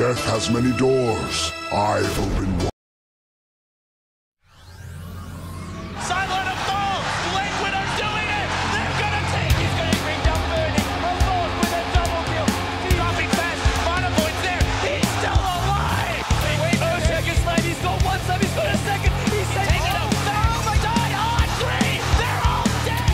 Death has many doors. I open one. Silent of goal! Liquid's doing it! They're gonna take! He's gonna bring down Burning! Alone with a double kill! Dropping fast! Final points there! He's still alive! Wait, second slide! He's got one side! He's got a second! He's taking it! They're all die on three! They're all dead!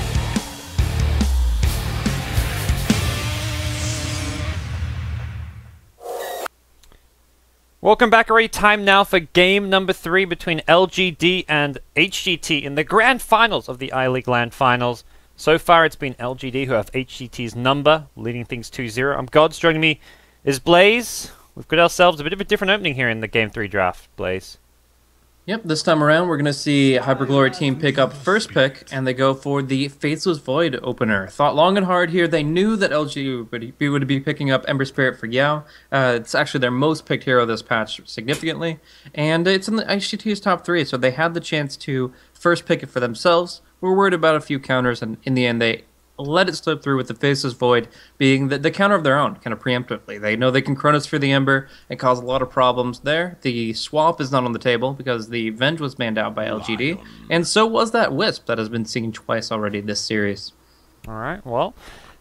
Welcome back. Already time now for game number 3 between LGD and HGT in the grand finals of the I-League LAN finals. So far it's been LGD who have HGT's number, leading things 2-0. I'm GoDz. Joining me is Blaze. We've got ourselves a bit of a different opening here in the game 3 draft, Blaze. Yep, this time around we're going to see Hyperglory team pick up first pick, and they go for the Faceless Void opener. Thought long and hard here. They knew that LG would be picking up Ember Spirit for Yao. It's actually their most picked hero this patch significantly, and it's in the HGT's top 3, so they had the chance to first pick it for themselves. We're worried about a few counters, and in the end they let it slip through with the Faceless Void being the counter of their own, kind of preemptively. They know they can Chronosphere the Ember and cause a lot of problems there. The swap is not on the table because the Venge was banned out by LGD, and so was that Wisp that has been seen twice already this series. Alright, well,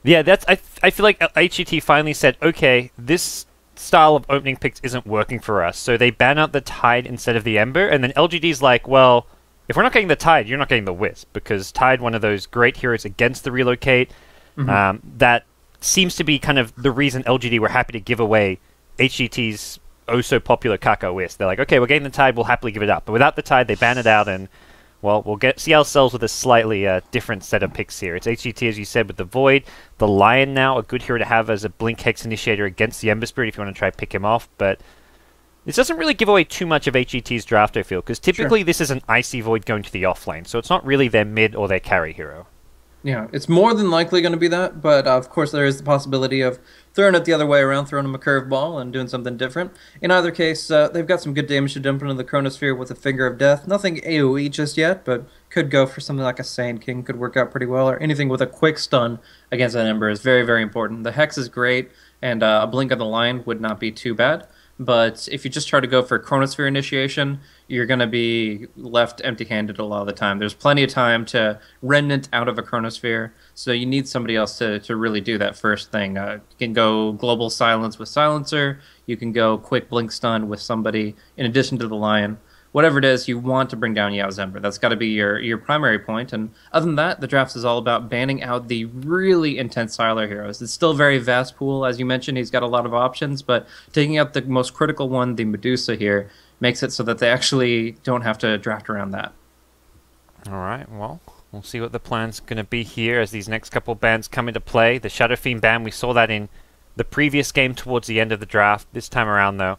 yeah, I feel like HGT finally said, okay, this style of opening picks isn't working for us, so they ban out the Tide instead of the Ember, and then LGD's like, well, if we're not getting the Tide, you're not getting the Wisp, because Tide, one of those great heroes against the relocate, that seems to be kind of the reason LGD were happy to give away HGT's oh-so-popular Kako Wisp. They're like, okay, we're getting the Tide, we'll happily give it up. But without the Tide, they ban it out, and, well, we'll see ourselves with a slightly different set of picks here. It's HGT, as you said, with the Void. The Lion now, a good hero to have as a Blink Hex initiator against the Ember Spirit if you want to try to pick him off, but this doesn't really give away too much of HGT's draft, I feel, because typically this is an Icy Void going to the offlane, so it's not really their mid or their carry hero. Yeah, it's more than likely going to be that, but of course there is the possibility of throwing it the other way around, throwing him a curveball and doing something different. In either case, they've got some good damage to dump into the Chronosphere with a Finger of Death. Nothing AoE just yet, but could go for something like a Sand King, could work out pretty well, or anything with a quick stun against an Ember is very, very important. The Hex is great, and a Blink on the Lion would not be too bad. But if you just try to go for Chronosphere initiation, you're going to be left empty-handed a lot of the time. There's plenty of time to Remnant out of a Chronosphere, so you need somebody else to really do that first thing. You can go Global Silence with Silencer, you can go Quick Blink Stun with somebody in addition to the Lion. Whatever it is, you want to bring down Yao's Ember. That's got to be your primary point. And other than that, the draft is all about banning out the really intense Siler heroes. It's still a very vast pool. As you mentioned, he's got a lot of options, but taking out the most critical one, the Medusa here, makes it so that they actually don't have to draft around that. Alright, well, we'll see what the plan's going to be here as these next couple bans come into play. The Shadow Fiend ban, we saw that in the previous game towards the end of the draft. This time around, though,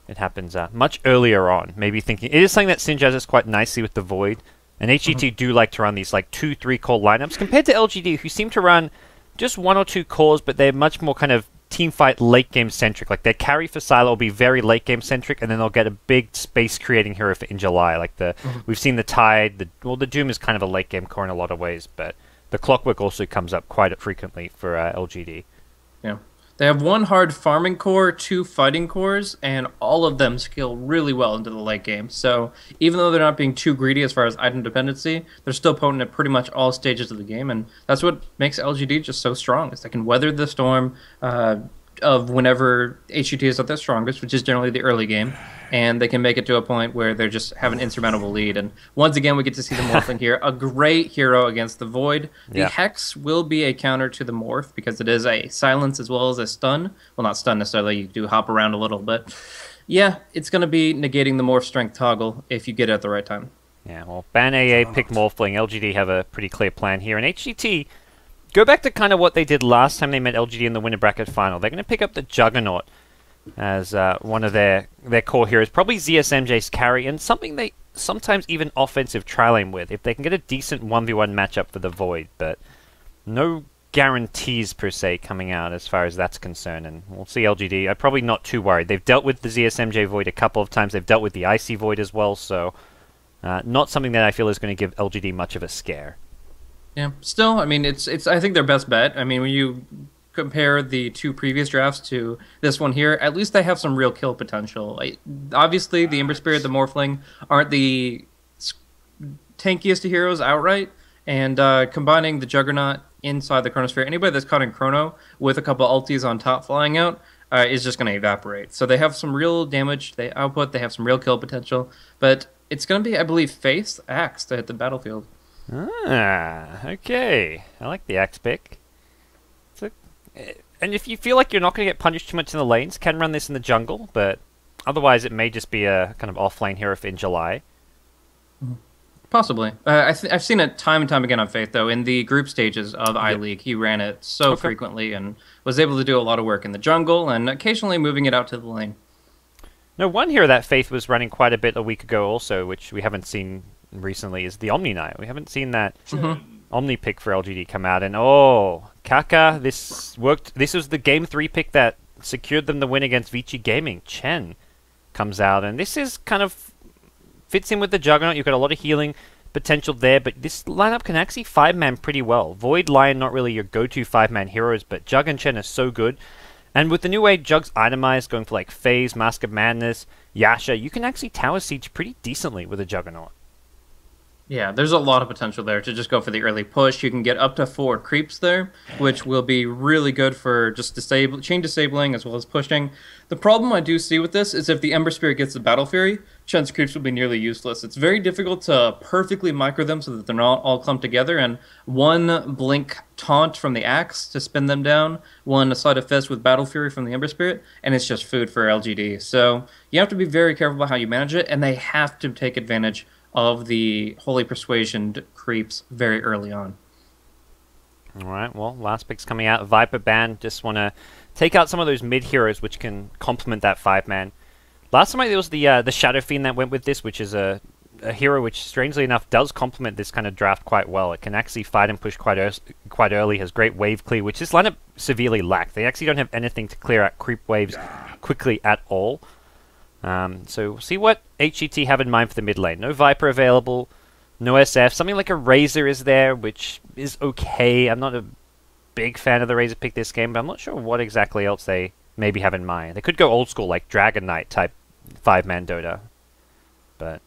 it happens much earlier on. Maybe thinking it is something that Sinjaz is quite nicely with the Void, and HGT do like to run these like 2-3 core lineups compared to LGD, who seem to run just 1 or 2 cores, but they're much more kind of team fight late game centric. Like their carry for Silo will be very late game centric, and then they'll get a big space creating hero for in July. Like we've seen the Tide. The Doom is kind of a late game core in a lot of ways, but the Clockwork also comes up quite frequently for LGD. Yeah. They have 1 hard farming core, 2 fighting cores, and all of them scale really well into the late game. So even though they're not being too greedy as far as item dependency, they're still potent at pretty much all stages of the game, and that's what makes LGD just so strong, is they can weather the storm of whenever HGT is at their strongest, which is generally the early game, and they can make it to a point where they just have an insurmountable lead. And once again, we get to see the Morphling here, a great hero against the Void. The Hex will be a counter to the Morph because it is a silence as well as a stun. Well, not stun necessarily, you do hop around a little, but yeah, it's going to be negating the Morph strength toggle if you get it at the right time. Yeah, well, ban AA, pick Morphling. LGD have a pretty clear plan here, and HGT go back to kind of what they did last time they met LGD in the winner bracket final. They're going to pick up the Juggernaut as one of their core heroes. Probably ZSMJ's carry, and something they sometimes even offensive tri-lane with, if they can get a decent 1v1 matchup for the Void. But no guarantees, per se, coming out as far as that's concerned. And we'll see LGD. I'm probably not too worried. They've dealt with the ZSMJ Void a couple of times. They've dealt with the Icy Void as well, so not something that I feel is going to give LGD much of a scare. Yeah, still, I mean, it's I think their best bet. I mean, when you compare the two previous drafts to this one here, at least they have some real kill potential. Like, obviously, the Ember Spirit, the Morphling, aren't the tankiest of heroes outright, and combining the Juggernaut inside the Chronosphere, anybody that's caught in Chrono with a couple ultis on top flying out is just going to evaporate. So they have some real damage they output, they have some real kill potential, but it's going to be, I believe, Faith Axe to hit the battlefield. Okay. I like the Axe pick. And if you feel like you're not going to get punished too much in the lanes, can run this in the jungle, but otherwise it may just be a kind of off-lane hero for in July. Possibly. I've seen it time and time again on Faith, though. In the group stages of iLeague, he ran it so frequently and was able to do a lot of work in the jungle and occasionally moving it out to the lane. No, one hero that Faith was running quite a bit a week ago also, which we haven't seen recently, is the Omni Knight. We haven't seen that Omni pick for LGD come out, and Kaka, this worked. This was the Game 3 pick that secured them the win against Vici Gaming. Chen comes out, and this is kind of fits in with the Juggernaut. You've got a lot of healing potential there, but this lineup can actually 5-man pretty well. Void, Lion, not really your go-to 5-man heroes, but Jug and Chen are so good. And with the new way Jug's itemized, going for like Phase, Mask of Madness, Yasha, you can actually tower siege pretty decently with a Juggernaut. Yeah, there's a lot of potential there to just go for the early push. You can get up to 4 creeps there, which will be really good for just chain disabling as well as pushing. The problem I do see with this is if the Ember Spirit gets the Battle Fury, Chen's creeps will be nearly useless. It's very difficult to perfectly micro them so that they're not all clumped together, and one blink taunt from the Axe to spin them down, one Sleight of Fist with Battle Fury from the Ember Spirit, and it's just food for LGD. So you have to be very careful about how you manage it, and they have to take advantage of the Holy Persuasion creeps very early on. Alright, well, last pick's coming out. Viper Band, just want to take out some of those mid heroes which can complement that 5-man. Last time there was the Shadow Fiend that went with this, which is a hero which, strangely enough, does complement this kind of draft quite well. It can actually fight and push quite early, has great wave clear, which this lineup severely lacked. They actually don't have anything to clear out creep waves quickly at all. So we'll see what HGT have in mind for the mid lane. No Viper available, no SF. Something like a Razor is there, which is okay. I'm not a big fan of the Razor pick this game, but I'm not sure what exactly else they maybe have in mind. They could go old school, like Dragon Knight type 5-man Dota. But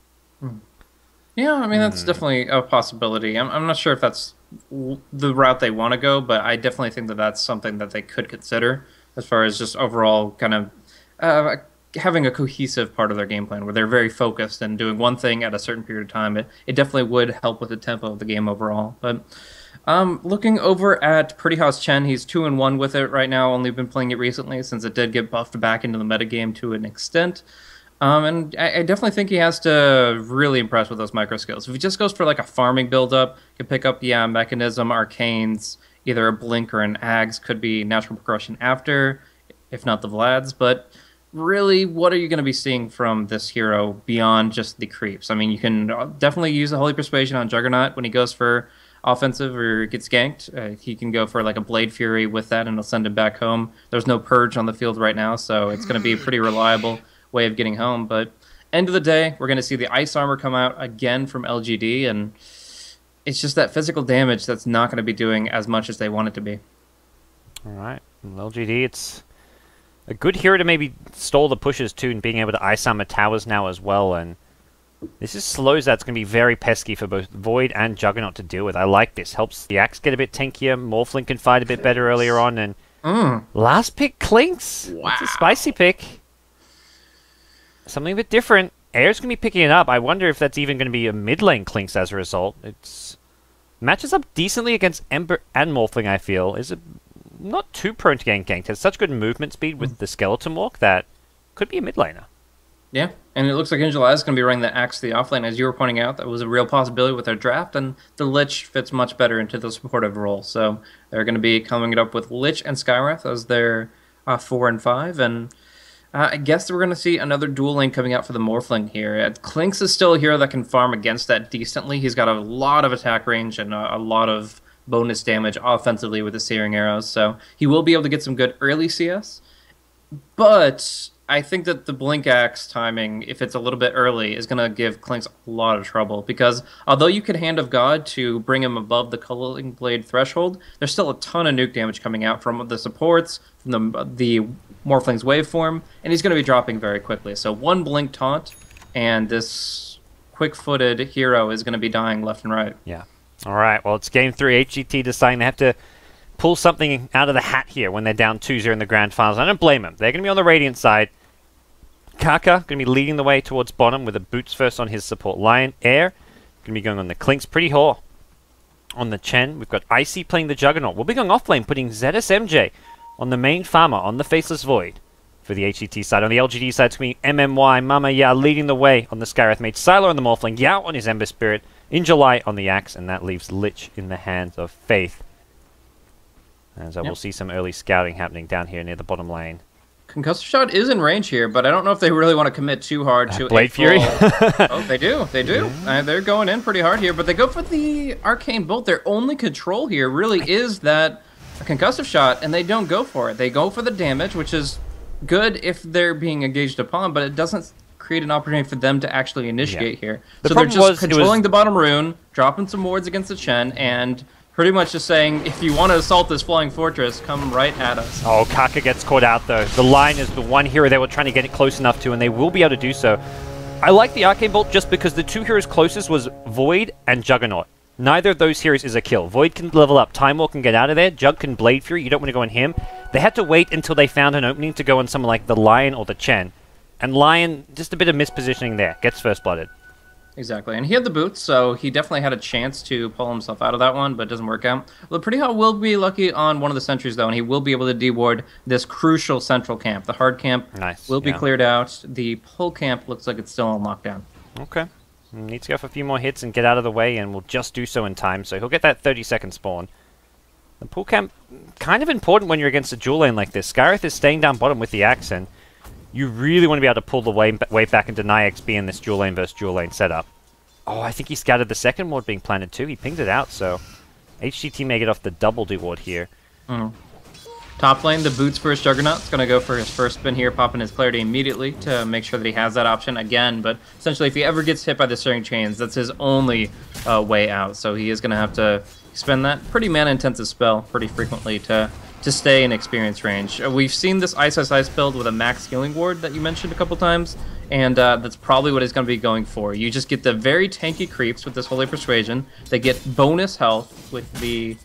yeah, I mean, that's definitely a possibility. I'm not sure if that's the route they want to go, but I definitely think that that's something that they could consider as far as just overall kind of having a cohesive part of their game plan where they're very focused and doing one thing at a certain period of time. It definitely would help with the tempo of the game overall. But looking over at Pretty House Chen, he's 2-1 with it right now. Only been playing it recently since it did get buffed back into the metagame to an extent. And I definitely think he has to really impress with those micro skills. If he just goes for like a farming build-up, can pick up, Mechanism, Arcanes, either a Blink or an Ags, could be natural progression after, if not the Vlads, but really, what are you going to be seeing from this hero beyond just the creeps? I mean, you can definitely use the Holy Persuasion on Juggernaut when he goes for offensive or gets ganked. He can go for like a Blade Fury with that, and it'll send him back home. There's no Purge on the field right now, so it's going to be a pretty reliable way of getting home. But end of the day, we're going to see the Ice Armor come out again from LGD, and it's just that physical damage that's not going to be doing as much as they want it to be. all right, LGD, it's a good hero to maybe stall the pushes too, and being able to ice armor towers now as well. And this is slows that's going to be very pesky for both Void and Juggernaut to deal with. I like this. Helps the Axe get a bit tankier. Morphling can fight a bit better earlier on. And last pick, Clinks. Wow. It's a spicy pick. Something a bit different. Air's going to be picking it up. I wonder if that's even going to be a mid lane Clinks as a result. It's matches up decently against Ember and Morphling, I feel. Is it not too prone to getting ganked. Has such good movement speed with the Skeleton Walk that could be a mid laner. Yeah, and it looks like Angela is going to be running the Axe to the offlane, as you were pointing out. That was a real possibility with their draft, and the Lich fits much better into the supportive role. So they're going to be coming up with Lich and Skywrath as their 4 and 5, and I guess we're going to see another dual lane coming out for the Morphling here. Clinks is still a hero that can farm against that decently. He's got a lot of attack range and a lot of bonus damage offensively with the Searing Arrows, so he will be able to get some good early CS. But I think that the Blink Axe timing, if it's a little bit early, is going to give Clinks a lot of trouble. Because although you could Hand of God to bring him above the Culling Blade threshold, there's still a ton of nuke damage coming out from the supports, from the Morphling's waveform, and he's going to be dropping very quickly. So one Blink taunt, and this quick-footed hero is going to be dying left and right. Yeah. All right, well, it's game 3. HGT deciding they have to pull something out of the hat here when they're down 2-0 in the grand finals. I don't blame them. They're going to be on the Radiant side. Kaka going to be leading the way towards bottom with a boots first on his support. Lion Air going to be going on the Clinks. Pretty whore on the Chen. We've got Icy playing the Juggernaut. We'll be going off lane, putting ZSMJ on the main farmer on the Faceless Void for the HGT side. On the LGD side, it's going to be MMY, Mama Ya leading the way on the Skywrath Mage. Sylar on the Morphling, Yao on his Ember Spirit, in July on the Axe, and that leaves Lich in the hands of Faith. And so we'll see some early scouting happening down here near the bottom lane. Concussive Shot is in range here, but I don't know if they really want to commit too hard to Blade Fury. Oh, they do. They do. They're going in pretty hard here, but they go for the Arcane Bolt. Their only control here really is that Concussive Shot, and they don't go for it. They go for the damage, which is good if they're being engaged upon, but it doesn't create an opportunity for them to actually initiate here. So they're just controlling the bottom rune, dropping some wards against the Chen, and pretty much just saying, if you want to assault this flying fortress, come right at us. Oh, Kaka gets caught out, though. The Lion is the one hero they were trying to get it close enough to, and they will be able to do so. I like the Arcane Bolt just because the two heroes closest was Void and Juggernaut. Neither of those heroes is a kill. Void can level up, Time War can get out of there, Jug can Blade Fury, you don't want to go on him. They had to wait until they found an opening to go on someone like the Lion or the Chen. And Lion, just a bit of mispositioning there, gets first blooded. Exactly, and he had the boots, so he definitely had a chance to pull himself out of that one, but it doesn't work out. Well, Pretty Hot will be lucky on one of the sentries, though, and he will be able to deward this crucial central camp. The hard camp will be cleared out. The pull camp looks like it's still on lockdown. Okay. Needs to go for a few more hits and get out of the way, and will just do so in time, so he'll get that 30-second spawn. The pull camp, kind of important when you're against a dual lane like this. Skywrath is staying down bottom with the Axe, and you really want to be able to pull the way back and deny XP in this dual lane versus dual lane setup. Oh, I think he scouted the second ward being planted too. He pinged it out, so HGT may get off the double ward here. Top lane, the boots first Juggernaut's going to go for his first spin here, popping his Clarity immediately to make sure that he has that option again. But essentially, if he ever gets hit by the Searing Chains, that's his only way out. So he is going to have to spend that pretty mana-intensive spell pretty frequently to stay in experience range. We've seen this Ice build with a max healing ward that you mentioned a couple times, and that's probably what he's going to be going for. You just get the very tanky creeps with this Holy Persuasion. They get bonus health with the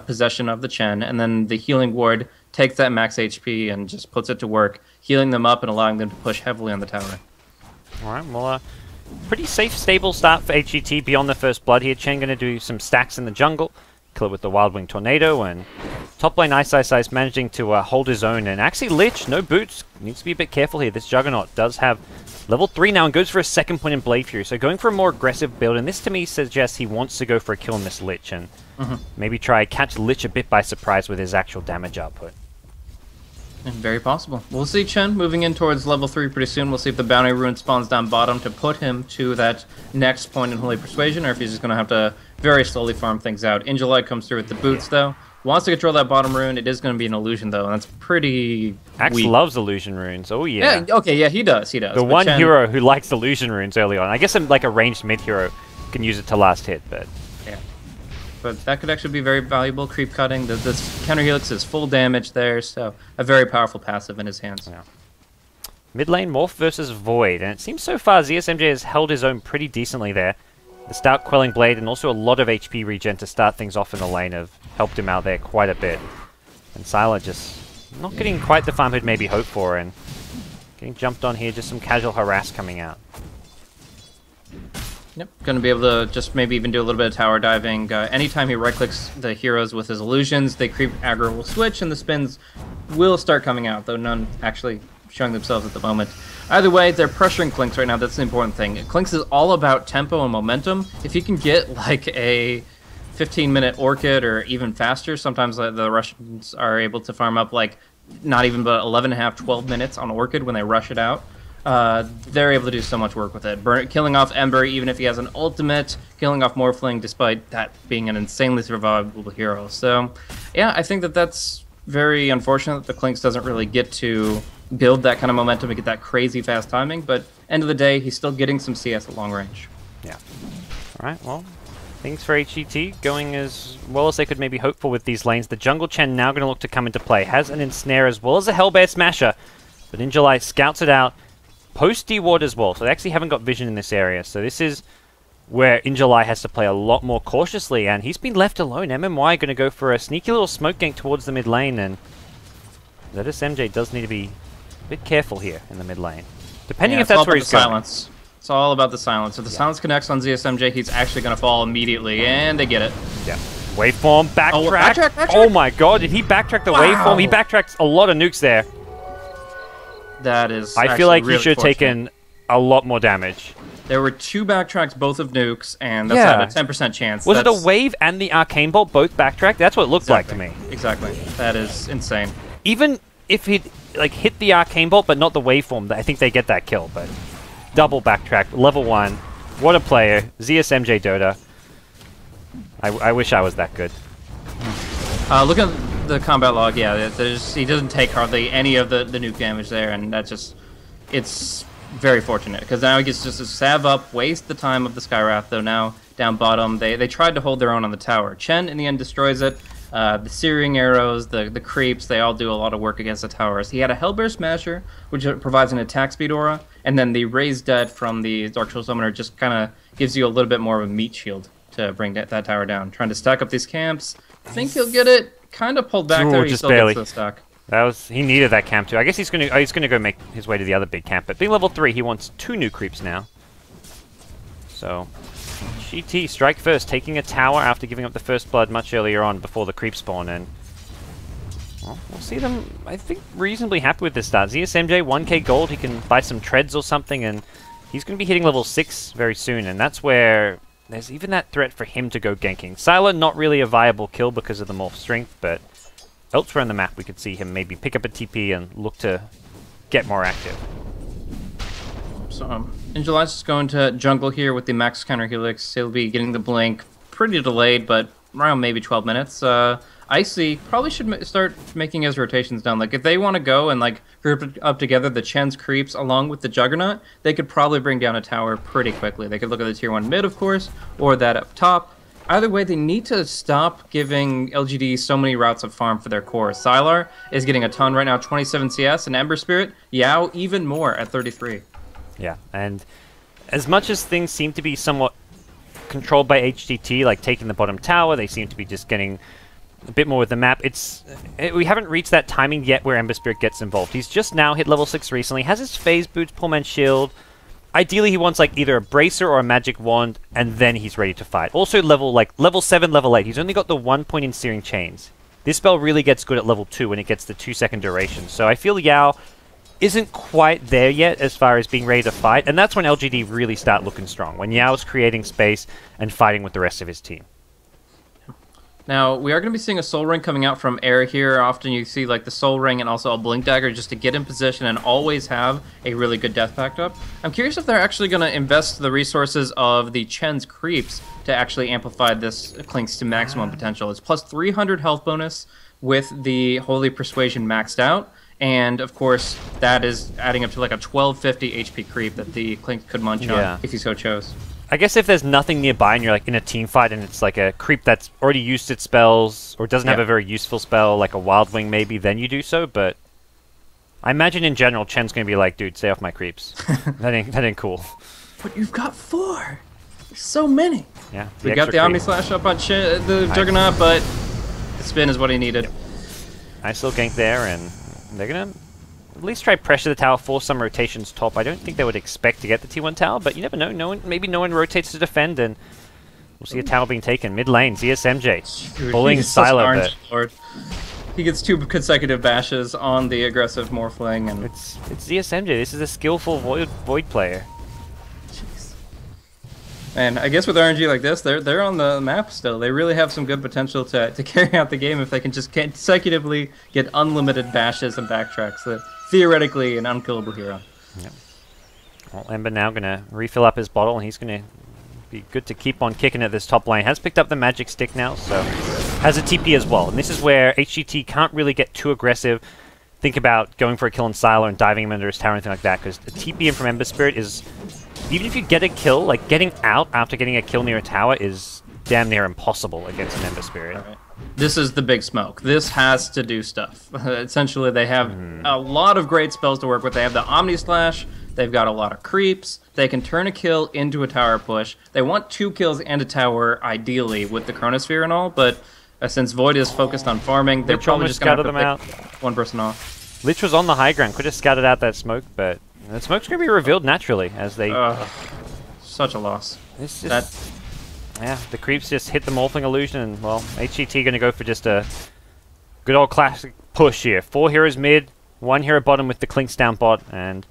possession of the Chen, and then the healing ward takes that max HP and just puts it to work, healing them up and allowing them to push heavily on the tower. Alright, well, pretty safe, stable start for HGT beyond the first blood here. Chen going to do some stacks in the jungle, kill it with the Wild Wing Tornado, and top lane Ice managing to hold his own. And actually Lich, no boots, needs to be a bit careful here. This Juggernaut does have level 3 now and goes for a second point in Blade Fury. So going for a more aggressive build, and this to me suggests he wants to go for a kill on this Lich and maybe try catch Lich a bit by surprise with his actual damage output. Very possible. We'll see Chen moving in towards level 3 pretty soon. We'll see if the Bounty Rune spawns down bottom to put him to that next point in Holy Persuasion, or if he's just going to have to very slowly farm things out. Injulight comes through with the boots, though. Wants to control that bottom rune. It is going to be an illusion, though, and that's pretty Axe weak. loves illusion runes. Oh, yeah. Okay, yeah, he does. He does. The one hero who likes illusion runes early on. I guess like a ranged mid hero can use it to last hit, but yeah. But that could actually be very valuable. Creep cutting. This counter helix is full damage there, so a very powerful passive in his hands. Yeah. Mid lane Morph versus Void, and it seems so far ZSMJ has held his own pretty decently there. The Stout Quelling Blade and also a lot of HP regen to start things off in the lane have helped him out there quite a bit. And Sylar just not getting quite the farm he'd maybe hoped for, and getting jumped on here, just some casual harass coming out. Yep, going to be able to just maybe even do a little bit of tower diving. Anytime he right-clicks the heroes with his illusions, they creep aggro will switch, and the spins will start coming out, though none actually showing themselves at the moment. Either way, they're pressuring Clinks right now. That's the important thing. Clinks is all about tempo and momentum. If you can get like a 15-minute Orchid or even faster, sometimes the Russians are able to farm up like not even but 11.5, 12 minutes on Orchid when they rush it out. They're able to do so much work with it. Killing off Ember, even if he has an ultimate, killing off Morphling, despite that being an insanely survivable hero. So, yeah, I think that that's very unfortunate that the Clinks doesn't really get to build that kind of momentum and get that crazy fast timing. But end of the day, he's still getting some CS at long range. Yeah. All right, well, things for HGT going as well as they could maybe hope for with these lanes. The Jungle Chen now going to look to come into play. Has an Ensnare as well as a Hellbear Smasher. But in July, scouts it out. Post D-Ward as well, so they actually haven't got vision in this area. So this is where In July has to play a lot more cautiously, and he's been left alone. MMY going to go for a sneaky little smoke gank towards the mid lane, and ZSMJ does need to be a bit careful here in the mid lane. Depending if that's where he's going. Silence. It's all about the silence. If the silence connects on ZSMJ, he's actually going to fall immediately, and they get it. Yeah. Waveform, backtrack. Backtrack. Oh my god, did he backtrack the waveform? He backtracked a lot of nukes there. That is I feel like really he should have taken a lot more damage. There were 2 backtracks, both of nukes, and that's at a 10% chance. Was it a wave and the Arcane Bolt both backtracked? That's what it looked like to me. Exactly. That is insane. Even if he'd like hit the Arcane Bolt but not the waveform, I think they get that kill, but double backtrack, level 1. What a player. ZSMJ Dota. I wish I was that good. Look at the combat log. Yeah, he doesn't take hardly any of the nuke damage there, and that's just... It's very fortunate, because now he gets just to salve up, waste the time of the Skywrath, though now down bottom. They tried to hold their own on the tower. Chen, in the end, destroys it. The searing arrows, the creeps, they all do a lot of work against the towers. He had a Hellbear Smasher, which provides an attack speed aura, and then the Raised Dead from the Dark Soul Summoner just kind of gives you a little bit more of a meat shield to bring that tower down. Trying to stack up these camps. Think he'll get it. Kind of pulled back there. He just still barely. gets the stack. He needed that camp too. I guess he's gonna go make his way to the other big camp. But being level 3, he wants 2 new creeps now. So GT strike first, taking a tower after giving up the first blood much earlier on before the creep spawn, and well, we'll see them, I think, reasonably happy with this start. ZSMJ 1k gold, he can buy some treads or something, and he's going to be hitting level 6 very soon, and that's where there's even that threat for him to go ganking. Sylar, not really a viable kill because of the morph strength, but elsewhere on the map we could see him maybe pick up a TP and look to get more active. So, Injuline's just going to jungle here with the max counter helix. He'll be getting the blink pretty delayed, but around maybe 12 minutes. Icy probably should start making his rotations down. Like, if they want to go and, like, group up together the Chen's creeps along with the Juggernaut, they could probably bring down a tower pretty quickly. They could look at the tier 1 mid, of course, or that up top. Either way, they need to stop giving LGD so many routes of farm for their core. Sylar is getting a ton right now, 27 CS, and Ember Spirit, Yao, even more at 33. Yeah, and as much as things seem to be somewhat controlled by HGT, like taking the bottom tower, they seem to be just getting a bit more with the map. We haven't reached that timing yet where Ember Spirit gets involved. He's just now hit level 6 recently, has his phase boots, Poor Man's Shield. Ideally, he wants like either a bracer or a magic wand, and then he's ready to fight. Also, level 7, level 8. He's only got the 1 point in Searing Chains. This spell really gets good at level 2 when it gets the 2-second duration. So I feel Yao isn't quite there yet as far as being ready to fight, and that's when LGD really start looking strong, when Yao's creating space and fighting with the rest of his team. Now, we are going to be seeing a Soul Ring coming out from Air here. Often you see like the Soul Ring and also a Blink Dagger just to get in position and always have a really good death pact up. I'm curious if they're actually going to invest the resources of the Chen's creeps to actually amplify this Clinks to maximum potential. It's plus 300 health bonus with the Holy Persuasion maxed out. And, of course, that is adding up to like a 1250 HP creep that the Clink could munch on if he so chose. I guess if there's nothing nearby and you're like in a team fight and it's like a creep that's already used its spells or doesn't have a very useful spell, like a Wild Wing maybe, then you do so, but I imagine in general Chen's going to be like, dude, stay off my creeps. that ain't cool. But you've got 4! There's so many! Yeah. We got the Omni Slash up on the Juggernaut, but the spin is what he needed. Nice little gank there, and they're going to at least try pressure the tower, force some rotations top. I don't think they would expect to get the T1 tower, but you never know. Maybe no one rotates to defend, and we'll see a tower being taken. Mid lane, ZSMJ bullying Sylar, but he gets 2 consecutive bashes on the aggressive Morphling, and it's ZSMJ. This is a skillful Void player. Jeez. And I guess with RNG like this, they're on the map still. They really have some good potential to carry out the game if they can just consecutively get unlimited bashes and backtracks. Theoretically, an unkillable hero. Yep. Well, Ember now going to refill up his bottle, and he's going to be good to keep on kicking at this top lane. Has picked up the magic stick now, so has a TP as well. And this is where HGT can't really get too aggressive. think about going for a kill on Silo and diving him under his tower or anything like that, because a TP in from Ember Spirit is, even if you get a kill, like getting out after getting a kill near a tower is damn near impossible against an Ember Spirit. All right. This is the big smoke. This has to do stuff. Essentially, they have a lot of great spells to work with. They have the Omni Slash. They've got a lot of creeps. They can turn a kill into a tower push. They want 2 kills and a tower, ideally, with the Chronosphere and all, but since Void is focused on farming, they're probably just going to have to pick one person off. Lich was on the high ground. Could have scouted out that smoke, but the smoke's going to be revealed naturally as they... Such a loss. It's just... Yeah, the creeps just hit the Morphling Illusion, and, well, HGT going to go for just a good old classic push here. 4 heroes mid, 1 hero bottom with the Clinks down bot, and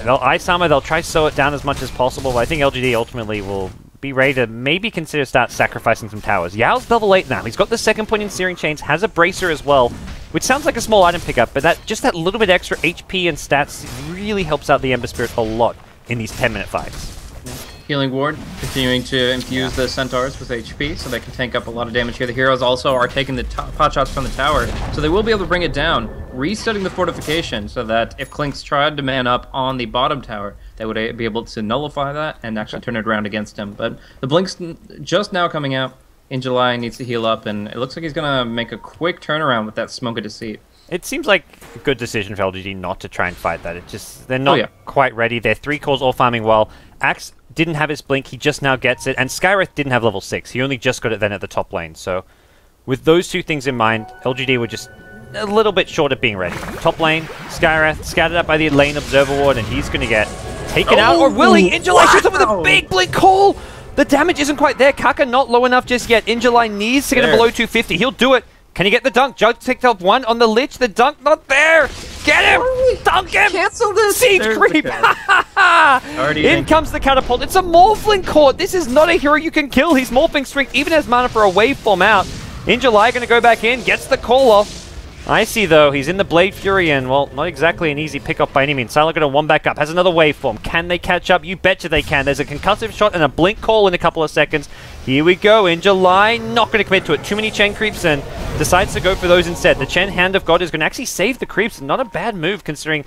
they'll Ice Armor, they'll try to slow it down as much as possible, but I think LGD ultimately will be ready to maybe consider start sacrificing some towers. Yao's level 8 now. He's got the second point in Searing Chains, has a Bracer as well, which sounds like a small item pickup, but that little bit extra HP and stats really helps out the Ember Spirit a lot in these 10-minute fights. Healing Ward, continuing to infuse the Centaurs with HP, so they can tank up a lot of damage here. The heroes also are taking the pot shots from the tower, so they will be able to bring it down, resetting the fortification, so that if Clinks tried to man up on the bottom tower, they would be able to nullify that and actually turn it around against him. But the Blink's just now coming out in July, needs to heal up, and it looks like he's going to make a quick turnaround with that Smoke of Deceit. It seems like a good decision for LGD not to try and fight that. It just they're not quite ready. Their 3 cores all farming well. Axe didn't have his blink, he just now gets it, and Skywrath didn't have level 6. He only just got it then at the top lane. So with those 2 things in mind, LGD were just a little bit short of being ready. Top lane, Skywrath scouted up by the lane Observer Ward, and he's going to get taken out. Or will he? Injuly shoots up with a big blink call! The damage isn't quite there. Kaka not low enough just yet. Injuly needs to get him below 250. He'll do it. Can he get the dunk? Jug picked up 1 on the Lich. The dunk not there. Get him! Dunk him! Cancel this! Siege creep! In comes the catapult. It's a Morphling Court. This is not a hero you can kill. He's Morphling Strength, even has mana for a waveform out. In July going to go back in, gets the call off. I see though, he's in the Blade Fury and, well, not exactly an easy pick-up by any means. Silo going to 1 back up, has another waveform. Can they catch up? You betcha they can. There's a concussive shot and a blink call in a couple of seconds. Here we go, in July, not going to commit to it. Too many Chen creeps and decides to go for those instead. The Chen Hand of God is going to actually save the creeps. Not a bad move considering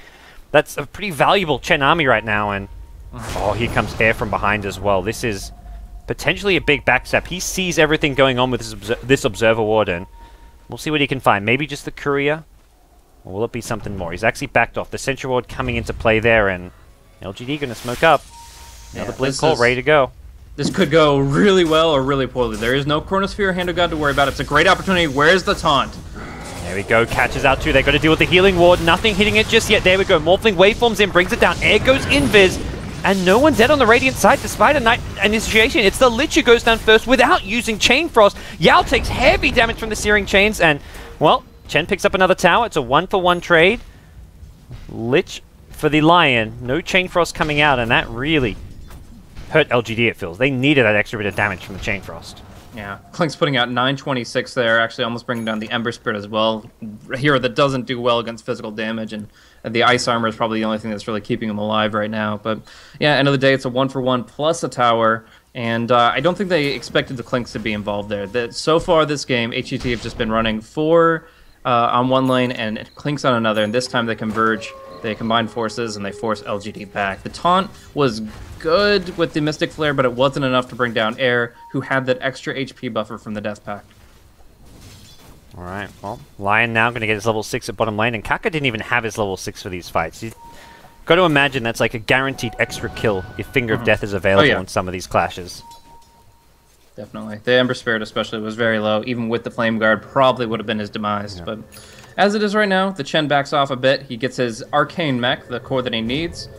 that's a pretty valuable Chen army right now. And oh, here comes air from behind as well. This is potentially a big backstab. He sees everything going on with this Observer Ward, and we'll see what he can find. Maybe just the Courier? Or will it be something more? He's actually backed off. The Sentry Ward coming into play there, and LGD going to smoke up. Another Blink Call ready to go. This could go really well or really poorly. There is no Chronosphere Hand of God to worry about. It's a great opportunity. Where's the taunt? There we go. Catches out too. They got to deal with the Healing Ward. Nothing hitting it just yet. There we go. Morphling waveforms in, brings it down. Air goes invis. And no one dead on the Radiant side despite a Night Initiation. It's the Lich who goes down first without using Chain Frost. Yao takes heavy damage from the Searing Chains, and, well, Chen picks up another tower. It's a 1-for-1 trade. Lich for the Lion. No Chain Frost coming out, and that really hurt LGD, it feels. They needed that extra bit of damage from the Chain Frost. Yeah, Clink's putting out 926 there, actually almost bringing down the Ember Spirit as well. A hero that doesn't do well against physical damage, and the Ice Armor is probably the only thing that's really keeping him alive right now. But yeah, end of the day, it's a 1-for-1 plus a tower, and I don't think they expected the Clinks to be involved there. So far this game, HGT have just been running 4 on one lane and Clinks on another, and this time they converge. They combine forces and they force LGD back. The taunt was good with the Mystic Flare, but it wasn't enough to bring down Air, who had that extra HP buffer from the Death Pact. Alright, well, Lion now going to get his level 6 at bottom lane, and Kaka didn't even have his level 6 for these fights. You've got to imagine that's like a guaranteed extra kill if Finger of Death is available in some of these clashes. Definitely. The Ember Spirit especially was very low. Even with the Flame Guard, probably would have been his demise. But as it is right now, the Chen backs off a bit. He gets his Arcane Mech, the core that he needs.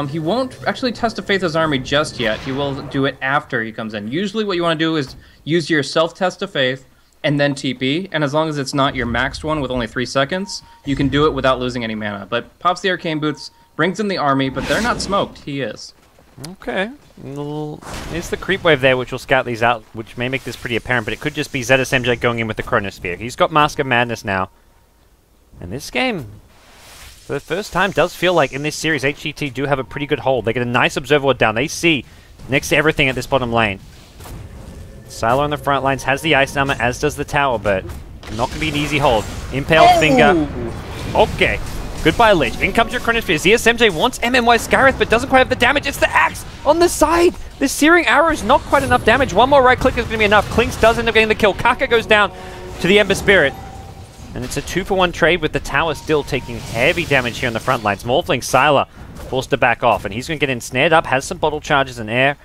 He won't actually test a Faithless Army just yet. He will do it after he comes in. Usually what you want to do is use your self-test of Faith and then TP, and as long as it's not your maxed one with only 3 seconds, you can do it without losing any mana. But pops the Arcane Boots, brings in the army, but they're not smoked. He is. Okay. There's the creep wave there, which will scout these out, which may make this pretty apparent, but it could just be ZSMJ going in with the Chronosphere. He's got Mask of Madness now. And this game, for the first time, does feel like in this series, HGT do have a pretty good hold. They get a nice Observer Ward down. They see next to everything at this bottom lane. Silo on the front lines has the Ice Armor, as does the tower, but not going to be an easy hold. Impaled Finger. Okay. Goodbye, Lich. In comes your Chronosphere. ZSMJ wants MMY Scarith, but doesn't quite have the damage. It's the axe on the side. The Searing Arrow is not quite enough damage. One more right click is going to be enough. Clinks does end up getting the kill. Kaka goes down to the Ember Spirit. And it's a 2-for-1 trade with the tower still taking heavy damage here on the front lines. Morphling Sylar forced to back off, and he's going to get ensnared up, has some bottle charges in air.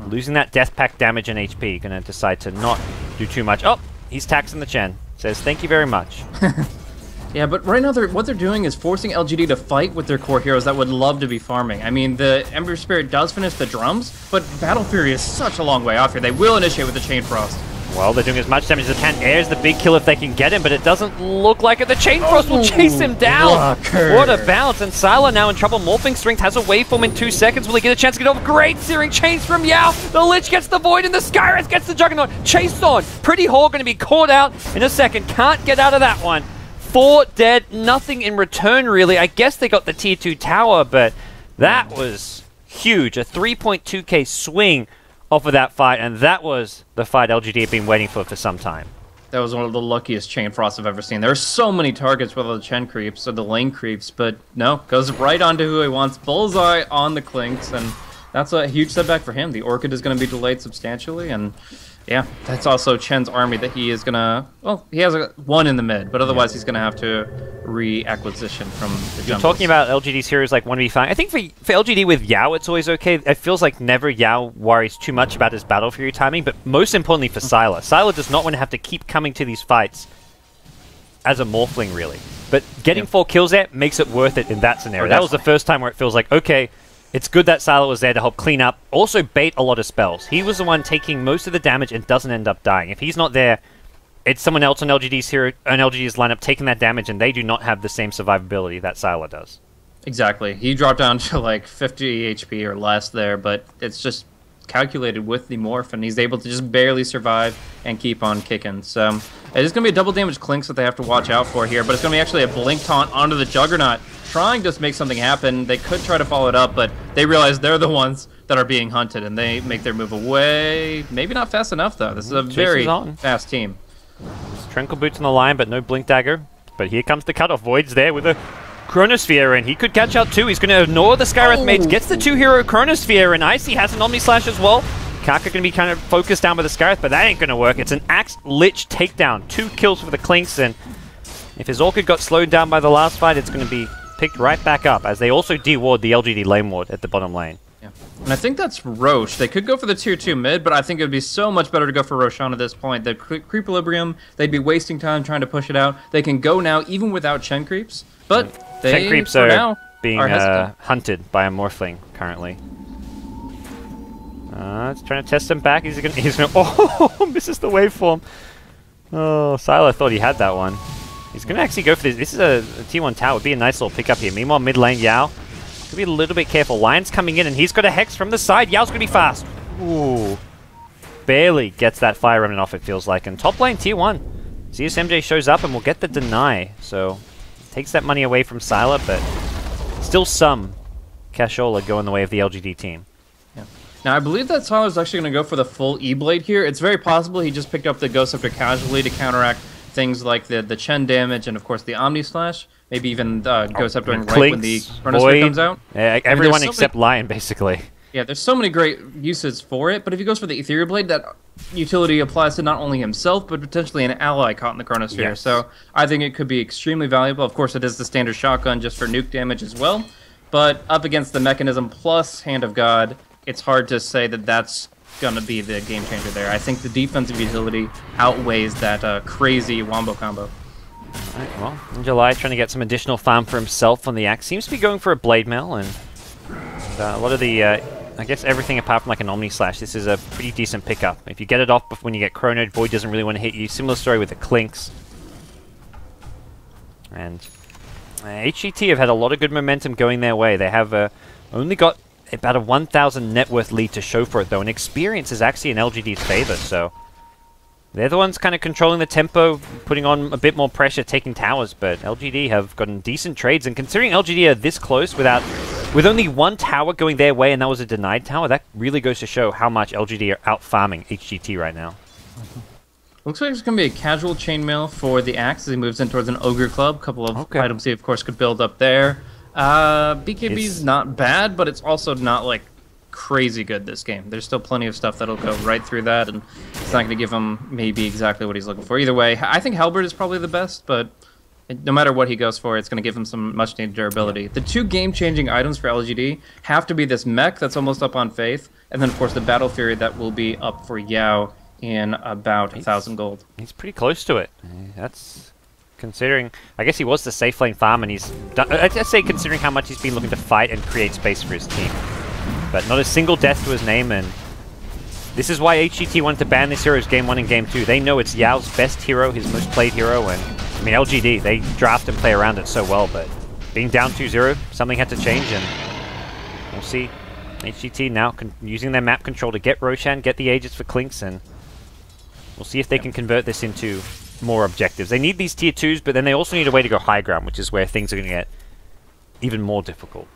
Losing that Death Pack damage and HP. Going to decide to not do too much. Oh, he's taxing the Chen. Says, thank you very much. Yeah, but right now what they're doing is forcing LGD to fight with their core heroes that would love to be farming. I mean, the Ember Spirit does finish the drums, but Battle Fury is such a long way off here. They will initiate with the Chain Frost. Well, they're doing as much damage as they can. Air's the big kill if they can get him, but it doesn't look like it. The Chain Frost will chase him down. What a bounce. And Sylar now in trouble. Morphing Strength has a waveform in 2 seconds. Will he get a chance to get off? Great Searing Chains from Yao. The Lich gets the Void and the Skyreth gets the Juggernaut. Chased on. Pretty Hawk going to be caught out in a second. Can't get out of that one. 4 dead. Nothing in return, really. I guess they got the tier 2 tower, but that was huge. A 3.2k swing off of that fight, and that was the fight LGD had been waiting for some time. That was one of the luckiest Chain Frosts I've ever seen. There are so many targets with all the Chen creeps or the lane creeps, but no, goes right onto who he wants. Bullseye on the Clinks, and that's a huge setback for him. The Orchid is going to be delayed substantially, and yeah, that's also Chen's army that he is going to... Well, he has one in the mid, but otherwise he's going to have to re-acquisition from the You're talking about LGD's heroes like 1v5. I think for LGD with Yao, it's always okay. It feels like never Yao worries too much about his Battle Fury timing, but most importantly for Sylar. Sylar does not want to have to keep coming to these fights as a Morphling, really. But getting 4 kills there makes it worth it in that scenario. That was the first time where it feels like, okay, it's good that Sylar was there to help clean up. Also bait a lot of spells. He was the one taking most of the damage and doesn't end up dying. If he's not there, it's someone else on LGD's lineup taking that damage, and they do not have the same survivability that Sylar does. Exactly. He dropped down to like 50 HP or less there, but it's just calculated with the Morph, and he's able to just barely survive and keep on kicking. So it is going to be a double damage Clinks that they have to watch out for here, but it's going to be actually a Blink Taunt onto the Juggernaut, trying to make something happen. They could try to follow it up, but they realize they're the ones that are being hunted, and they make their move away. Maybe not fast enough, though. This is a very fast team. Tranquil Boots on the line, but no Blink Dagger. But here comes the cutoff. Void's there with a Chronosphere, and he could catch out too. He's going to ignore the Skyreth mates, gets the 2-hero Chronosphere, and Icy has an Omni Slash as well. Kaka going to be kind of focused down with the Skyreth, but that ain't going to work. It's an Axe Lich takedown. 2 kills for the Clinks, and if his Orchid got slowed down by the last fight, it's going to be picked right back up, as they also de-ward the LGD lane ward at the bottom lane. Yeah. And I think that's Roche. They could go for the tier 2 mid, but I think it would be so much better to go for Roshan at this point. The Creepibilibrium, they'd be wasting time trying to push it out. They can go now even without Chen creeps, but they, Chen creeps for are now, being are hunted by a Morphling currently. It's trying to test him back. He's gonna oh, misses the waveform. Oh, Sylar thought he had that one. He's going to actually go for this. This is a T1 tower. Would be a nice little pickup here. Meanwhile, mid lane, Yao. Could be a little bit careful. Lion's coming in, and he's got a Hex from the side. Yao's going to be fast. Ooh. Barely gets that Fire Remnant off, it feels like. And top lane, tier 1. ZSMJ shows up and will get the deny. So, takes that money away from Sylar, but still some Cashola going the way of the LGD team. Yeah. Now, I believe that Sylar's actually going to go for the full E-Blade here. It's very possible he just picked up the Ghost Scepter casually to counteract things like the Chen damage and, of course, the Omni Slash. Maybe even Ghost Scepter right when the Chronosphere comes out. Yeah, everyone except Lion, basically. Yeah, there's so many great uses for it, but if he goes for the Ethereal Blade, that utility applies to not only himself, but potentially an ally caught in the Chronosphere. Yes. So I think it could be extremely valuable. Of course, it is the standard shotgun just for nuke damage as well, but up against the Mechanism plus Hand of God, it's hard to say that that's going to be the game changer there. I think the defensive utility outweighs that crazy wombo combo. Alright, well, in July, trying to get some additional farm for himself on the axe. Seems to be going for a Blade Mail, and a lot of the, I guess everything apart from like an Omni Slash, this is a pretty decent pickup. If you get it off when you get chronoed, Void doesn't really want to hit you. Similar story with the Clinks. And HGT have had a lot of good momentum going their way. They have only got about a 1,000 net worth lead to show for it, though, and experience is actually in LGD's favor, so they're the ones kind of controlling the tempo, putting on a bit more pressure, taking towers, but LGD have gotten decent trades, and considering LGD are this close with only one tower going their way, and that was a denied tower, that really goes to show how much LGD are out-farming HGT right now. Looks like it's going to be a casual chainmail for the Axe as he moves in towards an Ogre Club. A couple of items he, of course, could build up there. BKB's not bad, but it's also not, like, crazy good this game. There's still plenty of stuff that'll go right through that, and it's not going to give him maybe exactly what he's looking for. Either way, I think Halberd is probably the best, but no matter what he goes for, it's going to give him some much-needed durability. The two game-changing items for LGD have to be this mech that's almost up on Faith, and then, of course, the Battle Fury that will be up for Yao in about 1,000 gold. He's pretty close to it. That's considering... I guess he was the safe lane farm, and he's... I'd say considering how much he's been looking to fight and create space for his team. But not a single death to his name, and this is why HGT wanted to ban this hero's Game 1 and Game 2. They know it's Yao's best hero, his most played hero, and I mean LGD, they draft and play around it so well, but being down 2-0, something had to change, and we'll see. HGT now using their map control to get Roshan, get the Aegis for Clinks, and we'll see if they can convert this into more objectives. They need these tier 2s, but then they also need a way to go high ground, which is where things are going to get even more difficult.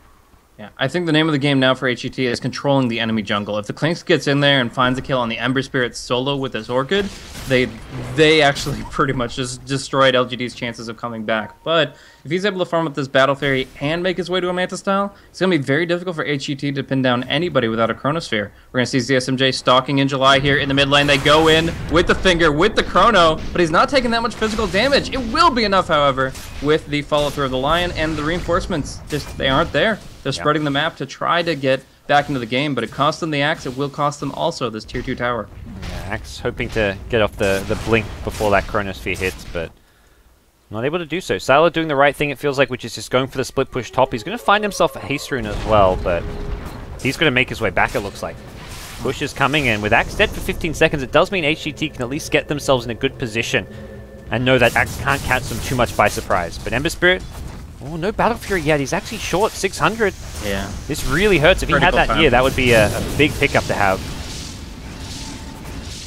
Yeah, I think the name of the game now for HGT is controlling the enemy jungle. If the Clinks gets in there and finds a kill on the Ember Spirit solo with his Orchid, they actually pretty much just destroyed LGD's chances of coming back. But if he's able to farm up this Battle Fairy and make his way to a Manta style, it's going to be very difficult for HGT to pin down anybody without a Chronosphere. We're going to see ZSMJ stalking in July here in the mid lane. They go in with the finger, with the Chrono, but he's not taking that much physical damage. It will be enough, however, with the follow-through of the Lion and the reinforcements. Just, they aren't there. They're spreading the map to try to get back into the game, but it cost them the Axe. It will cost them also this tier 2 tower. Yeah, Axe hoping to get off the blink before that Chronosphere hits, but not able to do so. Sylar doing the right thing, it feels like, which is just going for the split push top. He's going to find himself a haste rune as well, but he's going to make his way back, it looks like. Push is coming, and with Axe dead for 15 seconds, it does mean HGT can at least get themselves in a good position and know that Axe can't catch them too much by surprise. But Ember Spirit... Oh, no Battle Fury yet. He's actually short 600. Yeah. This really hurts. If he had that here, that would be a big pickup to have.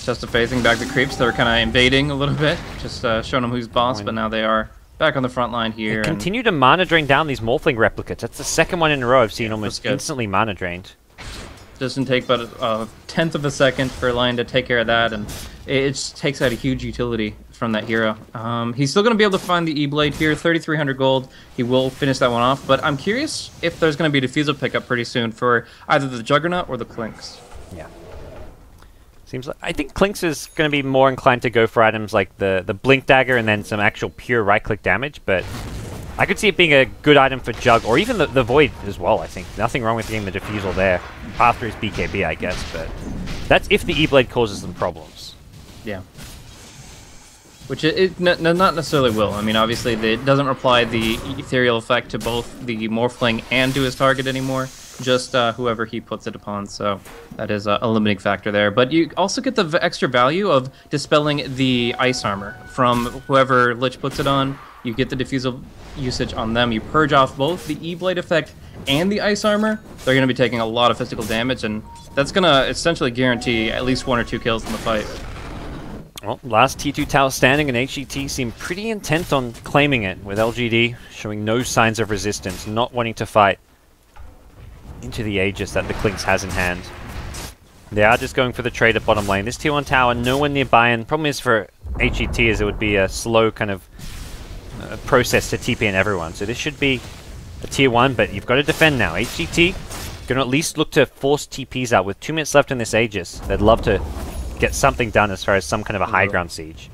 Just phasing back the creeps. They were kind of invading a little bit. Just showing them who's boss, but now they are back on the front line here. They continue to mana drain down these Morphling replicates. That's the second one in a row I've seen almost instantly mana drained. Doesn't take but a 1/10 of a second for Lion to take care of that, and it just takes out a huge utility from that hero. He's still going to be able to find the E-Blade here, 3,300 gold. He will finish that one off, but I'm curious if there's going to be a defusal pickup pretty soon for either the Juggernaut or the Clinks. Yeah. Seems like I think Clinks is going to be more inclined to go for items like the Blink Dagger and then some actual pure right-click damage, but I could see it being a good item for Jug, or even the Void as well, I think. Nothing wrong with getting the defusal there after his BKB, I guess, but that's if the E-Blade causes them problems. Yeah. Which it not necessarily will. I mean, obviously, it doesn't apply the ethereal effect to both the Morphling and to his target anymore, just whoever he puts it upon, so that is a limiting factor there. But you also get the extra value of dispelling the Ice Armor from whoever Lich puts it on. You get the defusal usage on them. You purge off both the E-Blade effect and the Ice Armor. They're going to be taking a lot of physical damage, and that's going to essentially guarantee at least 1 or 2 kills in the fight. Well, last T2 tower standing, and HGT seemed pretty intent on claiming it, with LGD showing no signs of resistance, not wanting to fight into the Aegis that the Clinks has in hand. They are just going for the trade at bottom lane. This tier 1 tower, nowhere near buy-in. Problem is for HGT is it would be a slow kind of process to TP in everyone. So this should be a tier 1, but you've got to defend now. HGT going to at least look to force TPs out with 2 minutes left in this Aegis. They'd love to get something done as far as some kind of a high ground siege.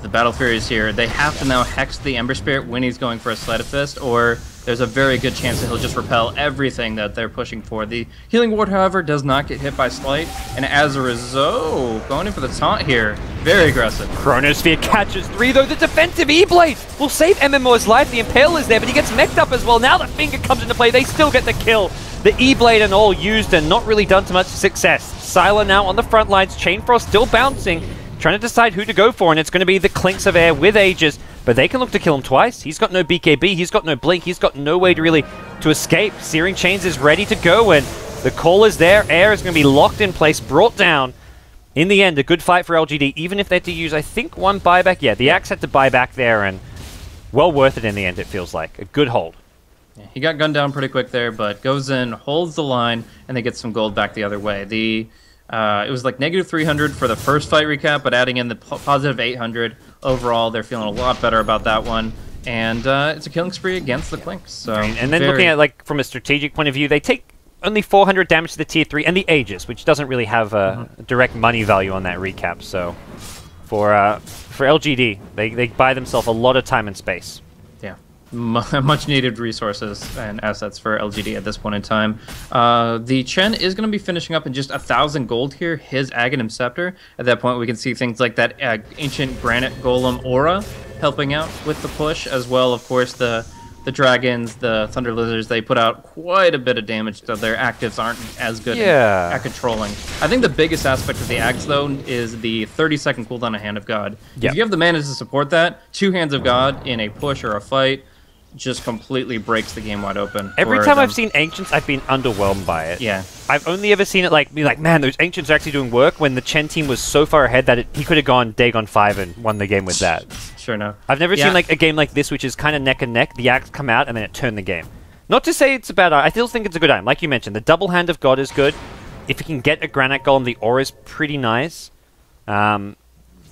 The Battle Fury is here. They have to now hex the Ember Spirit when he's going for a Sleight of Fist, or there's a very good chance that he'll just repel everything that they're pushing for. The Healing Ward, however, does not get hit by Sleight, and as a result, going in for the taunt here. Very aggressive. Chronosphere catches 3, though. The defensive E-Blade will save MMO's life. The Impale is there, but he gets mech'd up as well. Now the Finger comes into play. They still get the kill. The E-Blade and all used and not really done to much success. Sylar now on the front lines. Chainfrost still bouncing, trying to decide who to go for, and it's going to be the Clinks of Air with Aegis, but they can look to kill him twice. He's got no BKB, he's got no Blink, he's got no way to really to escape. Searing Chains is ready to go, and the call is there. Air is going to be locked in place, brought down. In the end, a good fight for LGD, even if they had to use, I think, 1 buyback. Yeah, the Axe had to buy back there, and well worth it in the end, it feels like. A good hold. Yeah, he got gunned down pretty quick there, but goes in, holds the line, and they get some gold back the other way. The It was like negative 300 for the first fight recap, but adding in the positive 800 overall, they're feeling a lot better about that one. And it's a killing spree against the Clinks. So and then looking at like from a strategic point of view, they take only 400 damage to the tier 3 and the Aegis, which doesn't really have a direct money value on that recap. So for LGD, they buy themselves a lot of time and space. Yeah, much needed resources and assets for LGD at this point in time. The Chen is going to be finishing up in just 1,000 gold here, his Aghanim Scepter. At that point, we can see things like that ancient granite golem aura helping out with the push, as well, of course, the dragons, the thunder lizards. They put out quite a bit of damage, so their actives aren't as good at controlling. I think the biggest aspect of the Ags, though, is the 30-second cooldown of Hand of God. If you have the mana to support that, 2 Hands of God in a push or a fight just completely breaks the game wide open. Every time I've seen Ancients, I've been underwhelmed by it. Yeah. I've only ever seen it be like, man, those Ancients are actually doing work, when the Chen team was so far ahead that he could have gone Dagon 5 and won the game with that. Sure enough. I've never seen like a game like this, which is kind of neck and neck. The Axe come out and then it turned the game. Not to say it's a bad item. I still think it's a good item. Like you mentioned, the double Hand of God is good. If you can get a Granite Golem, the aura is pretty nice. But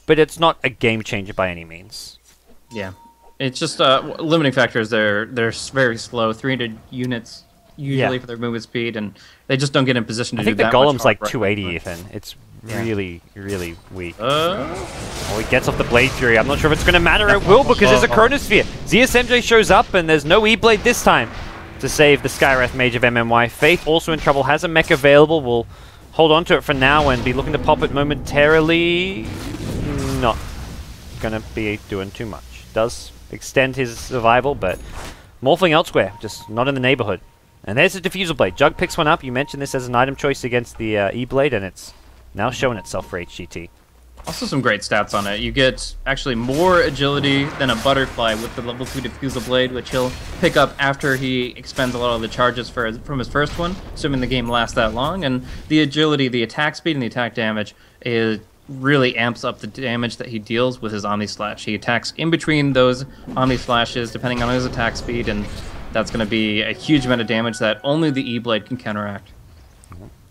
it's not a game changer by any means. Yeah. It's just limiting factors. They're very slow, 300 units usually for their movement speed, and they just don't get in position to do that. I think the Golem's like much 280 even. It's really, really weak. Oh, he gets off the Blade Fury. I'm not sure if it's going to matter. It will, because there's a Chronosphere. ZSMJ shows up, and there's no E-Blade this time to save the Skywrath Mage of MMY. Faith also in trouble, has a mech available. We'll hold on to it for now and be looking to pop it momentarily. Not going to be doing too much. Does extend his survival, but morphling elsewhere, just not in the neighborhood. And there's a Diffusal Blade. Jug picks one up. You mentioned this as an item choice against the E-Blade, and it's now showing itself for HGT. Also some great stats on it. You get actually more agility than a Butterfly with the level 2 Diffusal Blade, which he'll pick up after he expends a lot of the charges from his first one, assuming the game lasts that long. And the agility, the attack speed, and the attack damage really amps up the damage that he deals with his Omni Slash. He attacks in between those Omni Slashes, depending on his attack speed, and that's going to be a huge amount of damage that only the E-Blade can counteract.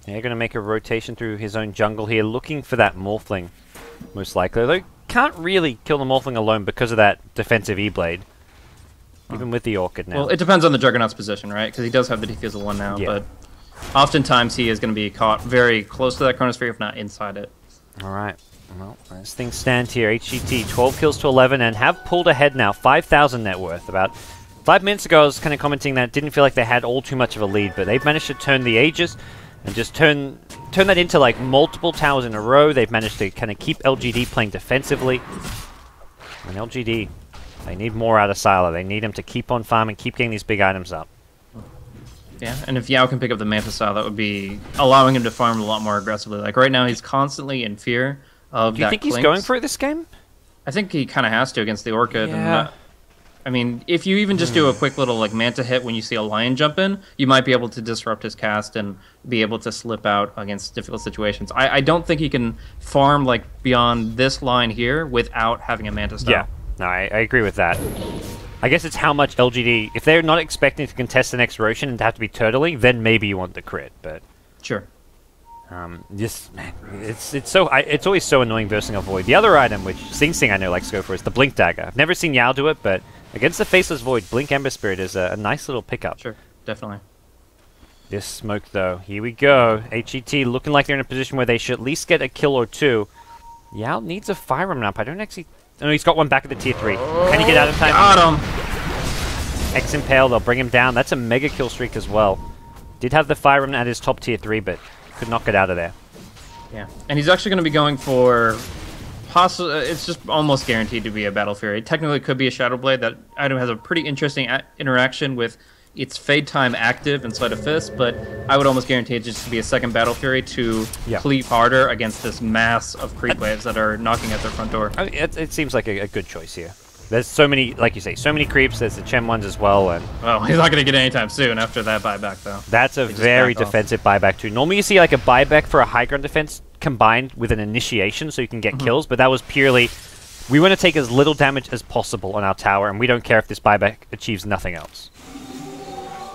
They're going to make a rotation through his own jungle here, looking for that Morphling, most likely. They can't really kill the Morphling alone because of that defensive E-Blade, even with the Orchid now. Well, it depends on the Juggernaut's position, right? Because he does have the Diffusal one now, but oftentimes he is going to be caught very close to that Chronosphere, if not inside it. Alright, well, as things stand here, HGT 12 kills to 11 and have pulled ahead now, 5,000 net worth. About 5 minutes ago I was kind of commenting that it didn't feel like they had all too much of a lead, but they've managed to turn the Aegis and just turn that into like multiple towers in a row. They've managed to kind of keep LGD playing defensively. And LGD, they need more out of Sylar. They need him to keep on farming, keep getting these big items up. Yeah, and if Yao can pick up the Manta Style, that would be allowing him to farm a lot more aggressively. Like right now, he's constantly in fear of that. Do you think he's going for it this game? I think he kind of has to against the Orchid. Yeah. And, I mean, if you even just do a quick little like Manta hit when you see a Lion jump in, you might be able to disrupt his cast and be able to slip out against difficult situations. I don't think he can farm like beyond this line here without having a Manta Style. Yeah, no, I agree with that. I guess it's how much LGD... If they're not expecting to contest the next Roshan and to have to be turtling, then maybe you want the crit, but... Sure. Just, man, it's always so annoying bursting a Void. The other item, which Sing Sing I know likes to go for, is the Blink Dagger. I've never seen Yao do it, but against the Faceless Void, Blink Ember Spirit is a nice little pickup. Sure, definitely. This smoke, though. Here we go. HGT looking like they're in a position where they should at least get a kill or two. Yao needs a Fire Remnant up. I don't actually... Oh, he's got one back at the tier 3. Can he get out in time? Got him! X-Impale, they'll bring him down. That's a mega kill streak as well. Did have the Fire Remnant at his top tier 3, but could not get out of there. Yeah, and he's actually going to be going for... it's just almost guaranteed to be a Battle Fury. It technically could be a Shadow Blade. That item has a pretty interesting interaction with its Fade Time active inside of Fist, but I would almost guarantee it just to be a second Battle Fury to cleave harder against this mass of creep waves that are knocking at their front door. I mean, it seems like a good choice here. There's so many, like you say, so many creeps. There's the Chen ones as well. And well, he's not going to get anytime soon after that buyback, though. That's a very defensive buyback, too. Normally you see like a buyback for a high ground defense combined with an initiation so you can get kills, but that was purely, we want to take as little damage as possible on our tower, and we don't care if this buyback achieves nothing else.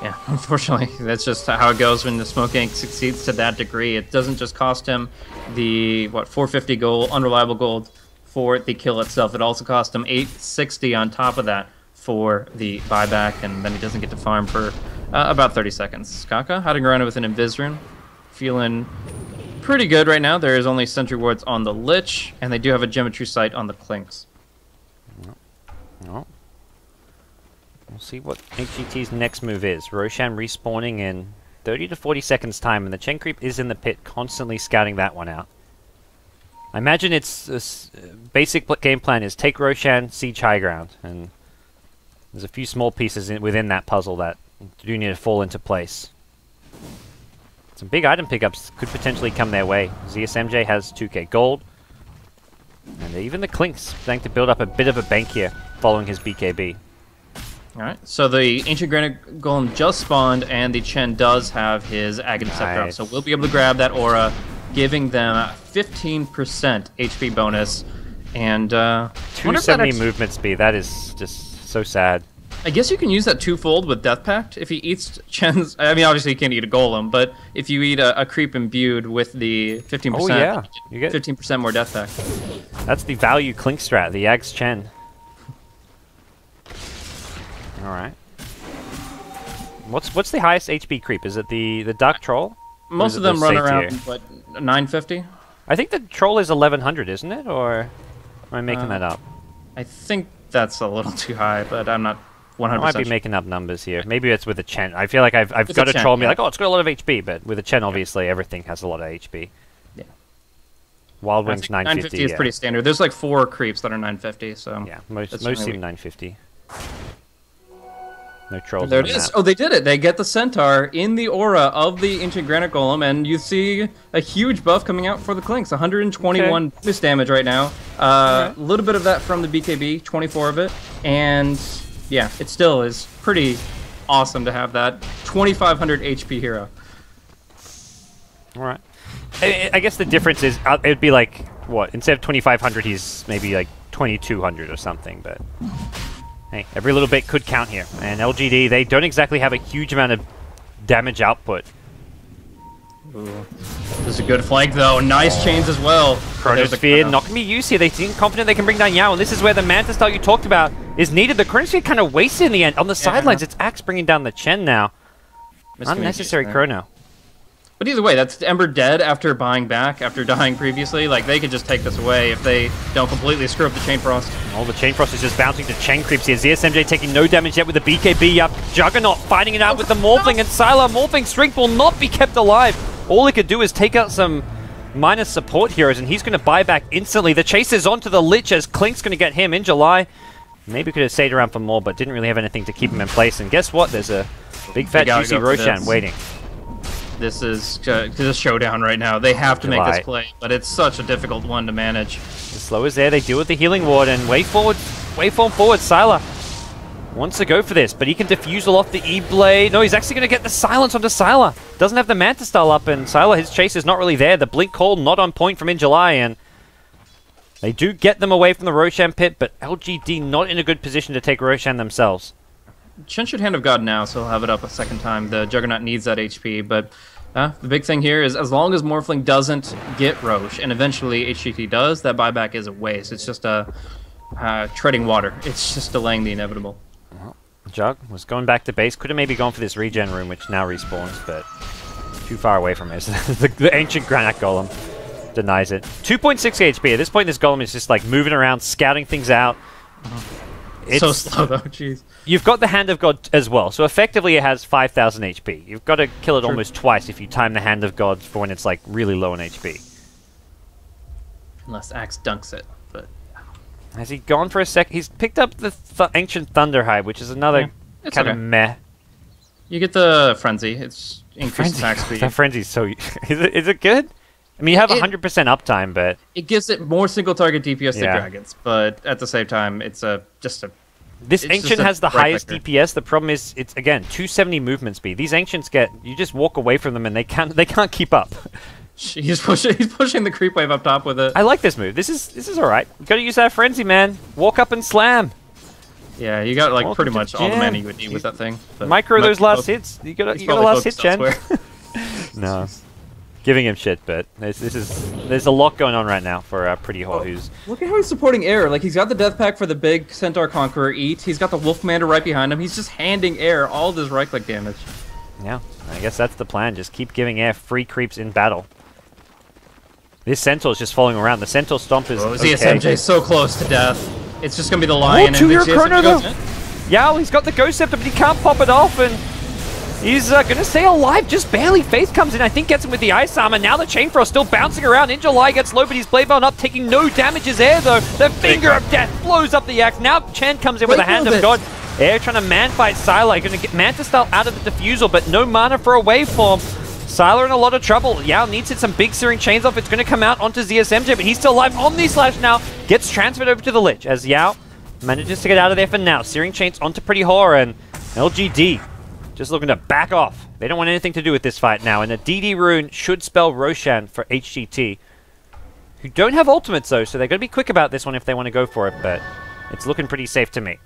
Yeah, unfortunately, that's just how it goes when the Smoke Ink succeeds to that degree. It doesn't just cost him the, 450 gold, unreliable gold for the kill itself. It also cost him 860 on top of that for the buyback, and then he doesn't get to farm for about 30 seconds. Kaka hiding around with an Invis Rune, feeling pretty good right now. There is only Sentry Wards on the Lich, and they do have a Geometry Sight on the Clinks. Well, we'll see what HGT's next move is. Roshan respawning in 30 to 40 seconds time, and the Chen Creep is in the pit, constantly scouting that one out. I imagine its basic game plan is take Roshan, siege high ground, and there's a few small pieces within that puzzle that do need to fall into place. Some big item pickups could potentially come their way. ZSMJ has 2k gold, and even the Clinks starting to build up a bit of a bank here following his BKB. Alright, so the Ancient Granite Golem just spawned, and the Chen does have his Aghanim Scepter up, so we'll be able to grab that aura, giving them 15% HP bonus, and 270 movement speed, that is just so sad. I guess you can use that twofold with Death Pact. If he eats Chen's, I mean, obviously you can't eat a Golem, but if you eat a creep imbued with the 15%, oh, yeah. You get 15% more Death Pact. That's the value Clink strat, the Yags Chen. Alright. What's the highest HP creep? Is it the Dark Troll? Most of them run around, what, 950? I think the Troll is 1100, isn't it? Or am I making that up? I think that's a little too high, but I'm not 100%. I might be making up numbers here. Maybe it's with a Chen. I feel like I've got a Troll and be like, oh, it's got a lot of HP, but with a Chen, obviously, everything has a lot of HP. Yeah. Wild Wings 950, 950 is pretty standard. There's like 4 creeps that are 950, so... Yeah, most seem 950. No trolls. There it is. Oh, they did it. They get the Centaur in the aura of the Ancient Granite Golem, and you see a huge buff coming out for the Clinks. 121 bonus damage right now. A little bit of that from the BKB, 24 of it. And yeah, it still is pretty awesome to have that 2,500 HP hero. All right. I guess the difference is it'd be like, what, instead of 2,500, he's maybe like 2,200 or something, but... Hey, every little bit could count here. And LGD, they don't exactly have a huge amount of damage output. Ooh. This is a good flank, though. Nice chains as well. Chronosphere not going to be used here. They seem confident they can bring down Yao, and this is where the Manta style you talked about is needed. The Chronosphere kind of wasted in the end. On the sidelines, it's Axe bringing down the Chen now. Unnecessary Chrono. But either way, that's Ember dead after buying back, after dying previously. Like, they could just take this away if they don't completely screw up the Chain Frost. Oh, the Chain Frost is just bouncing to Chen creeps here. ZSMJ taking no damage yet with the BKB up. Juggernaut fighting it out with the Morphling, and Sylar Morphling Strength will not be kept alive. All he could do is take out some minor support heroes, and he's going to buy back instantly. The chase is onto the Lich as Clink's going to get him in July. Maybe could have stayed around for more, but didn't really have anything to keep him in place. And guess what? There's a big fat juicy Roshan waiting. This is a showdown right now. They have to make this play, but it's such a difficult one to manage. The slow is there. They deal with the healing ward, and forward, Sylar wants to go for this, but he can defusal off the E-Blade. No, he's actually going to get the silence onto Sylar. Doesn't have the Manta style up, and Sylar, his chase is not really there. The Blink Call not on point from in July, and they do get them away from the Roshan pit, but LGD not in a good position to take Roshan themselves. Chen should Hand of God now, so he'll have it up a second time. The Juggernaut needs that HP, but the big thing here is as long as Morphling doesn't get Roche, and eventually HGT does, that buyback is a waste. It's just treading water. It's just delaying the inevitable. Well, Jug was going back to base. Could have maybe gone for this regen room, which now respawns, but too far away from it. The Ancient Granite Golem denies it. 2.6 HP. At this point, this Golem is just like moving around, scouting things out. It's so slow though, jeez. You've got the Hand of God as well, so effectively it has 5,000 HP. You've got to kill it almost twice if you time the Hand of God for when it's like really low on HP. Unless Axe dunks it, but... Has he gone for a sec? He's picked up the Ancient Thunderhide, which is another kind of meh. You get the Frenzy. It's increased attack speed. That Frenzy's so... is it good? I mean, you have 100% uptime, but... It gives it more single-target DPS to dragons, but at the same time, it's just a... This Ancient has the highest DPS. The problem is, it's, again, 270 movement speed. These Ancients get... You just walk away from them, and they can't keep up. He's pushing the creep wave up top with it. I like this move. This is alright. You gotta use that Frenzy, man. Walk up and slam. Yeah, you got like Welcome pretty to much all the jam. mana you would need with that thing. but Micro those last both- hits. You got he's a probably last hit, focused Chen. elsewhere. No. Giving him shit, but there's a lot going on right now for Pretty Whore, who's Look at how he's supporting air. Like, he's got the death pack for the big Centaur Conqueror eat. He's got the Wolf Commander right behind him. He's just handing air all this right-click damage. yeah. I guess that's the plan. Just keep giving air free creeps in battle. This Centaur's just following around. The Centaur Stomp is okay. ZSMJ so close to death. It's just gonna be the Lion. Oh, 2-hero and chrono goes though. in. Yeah, he's got the Ghost Scepter, but he can't pop it off, and he's gonna stay alive, just barely. Faith comes in, I think gets him with the Ice Armor. Now the Chain Frost still bouncing around. Ninja Lai gets low, but he's Blade Bound up, taking no damages there, though. The Finger of Death blows up the axe. Now Chen comes in with a Hand of God. Air trying to man-fight Sylar. Gonna get Manta Style out of the Diffusal, but no mana for a waveform. Sylar in a lot of trouble. Yao needs to hit some big Searing Chains off. It's gonna come out onto ZSMJ, but he's still alive. Omni Slash now gets transferred over to the Lich, as Yao manages to get out of there for now. Searing Chains onto Pretty Whore, and LGD just looking to back off. They don't want anything to do with this fight now, and a DD Rune should spell Roshan for HGT, who don't have ultimates though, so they're going to be quick about this one if they want to go for it, but it's looking pretty safe to me.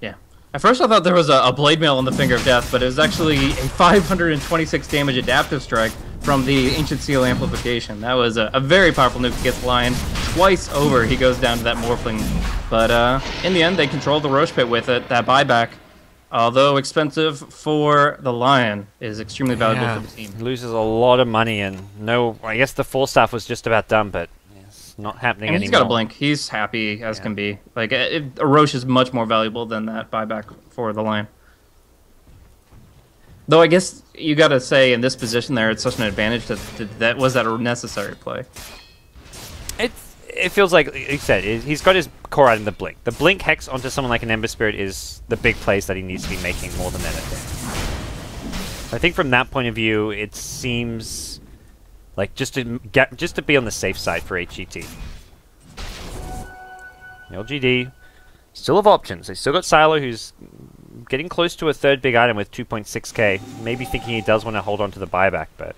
Yeah. At first I thought there was a Blade Mail on the Finger of Death, but it was actually a 526 damage adaptive strike from the Ancient Seal amplification. That was a very powerful nuke against Lion. Twice over he goes down to that Morphling. But in the end they control the Roche Pit with it. That buyback, although expensive for the Lion, is extremely valuable for the team. He loses a lot of money, and no, I guess the 4-staff was just about done, but it's not happening And anymore. he's got a blink. He's happy as can be. Like, a Roche is much more valuable than that buyback for the Lion. Though I guess you got to say in this position there, it's such an advantage that was that a necessary play. It feels like you said, he's got his core item, the Blink. The Blink Hex onto someone like an Ember Spirit is the big plays that he needs to be making more than anything. I think from that point of view, it seems like just to be on the safe side for HGT. LGD still have options. They still got Silo, who's getting close to a third big item with 2.6k. Maybe thinking he does want to hold on to the buyback, but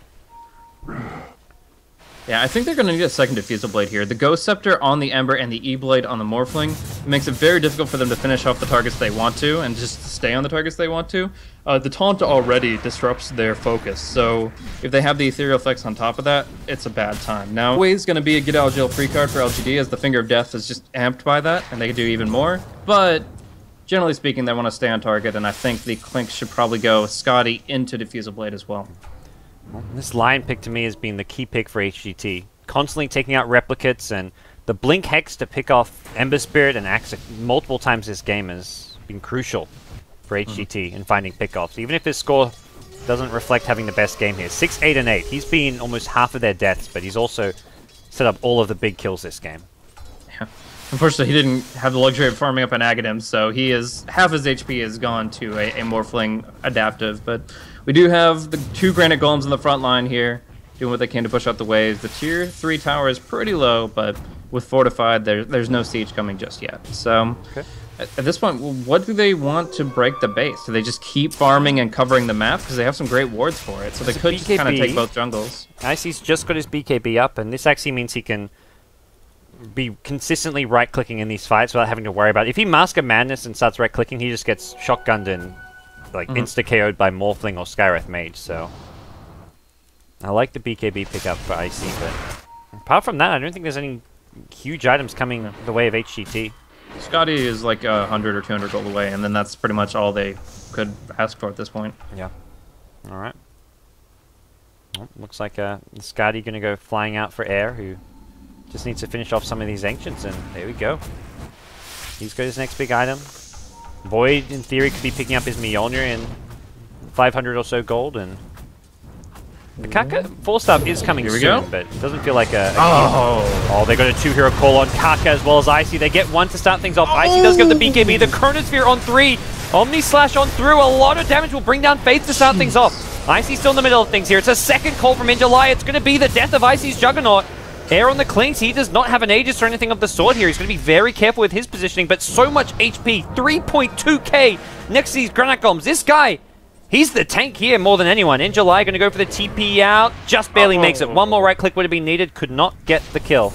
Yeah, I think they're going to need a second Diffusal Blade here. The Ghost Scepter on the Ember and the E-Blade on the Morphling makes it very difficult for them to finish off the targets they want to and just stay on the targets they want to. The Taunt already disrupts their focus, so if they have the Ethereal Effects on top of that, it's a bad time. Now, always going to be a get out of jail free card for LGD, as the Finger of Death is just amped by that, and they can do even more, but generally speaking, they want to stay on target, and I think the Clink should probably go Scotty into Diffusal Blade as well. This Lion pick to me has been the key pick for HGT. Constantly taking out replicates, and the Blink Hex to pick off Ember Spirit and Axe multiple times this game has been crucial for HGT in finding pickoffs. Even if his score doesn't reflect having the best game here. 6, 8, and 8. He's been almost half of their deaths, but he's also set up all of the big kills this game. Yeah. Unfortunately, he didn't have the luxury of farming up an Agadim, so he is half his HP has gone to a Morphling adaptive, but we do have the 2 Granite Golems in the front line here, doing what they can to push out the waves. The tier 3 tower is pretty low, but with Fortified, there's no siege coming just yet. So, at this point, what do they want to break the base? Do they just keep farming and covering the map? Because they have some great wards for it, so they could just kind of take both jungles. Icy's just got his BKB up, and this actually means he can be consistently right-clicking in these fights without having to worry about it. If he Mask of Madness and starts right-clicking, he just gets shotgunned and like insta-KO'd by Morphling or Skywrath Mage, so I like the BKB pickup for Icy, but apart from that, I don't think there's any huge items coming the way of HGT. Scotty is like 100 or 200 gold away, and then that's pretty much all they could ask for at this point. Yeah. Alright. Well, looks like Scotty going to go flying out for Air, who just needs to finish off some of these Ancients, and there we go. He's got his next big item. Void, in theory, could be picking up his Mjolnir in 500 or so gold, and the Kaka 4-star is coming soon, but it doesn't feel like a Oh, they got a 2-hero call on Kaka as well as Icy. They get 1 to start things off. Icy does get the BKB, the Chronosphere on 3. Omni Slash on through, a lot of damage will bring down Faith to start things off. Icy's still in the middle of things here. It's a second call from Injuly. It's going to be the death of Icy's Juggernaut. Air on the clinks. He does not have an Aegis or anything of the sort here. He's going to be very careful with his positioning, but so much HP, 3.2k next to these Granite Golems. This guy, he's the tank here more than anyone. In July, going to go for the TP out. Just barely makes it. One more right click would have been needed. Could not get the kill.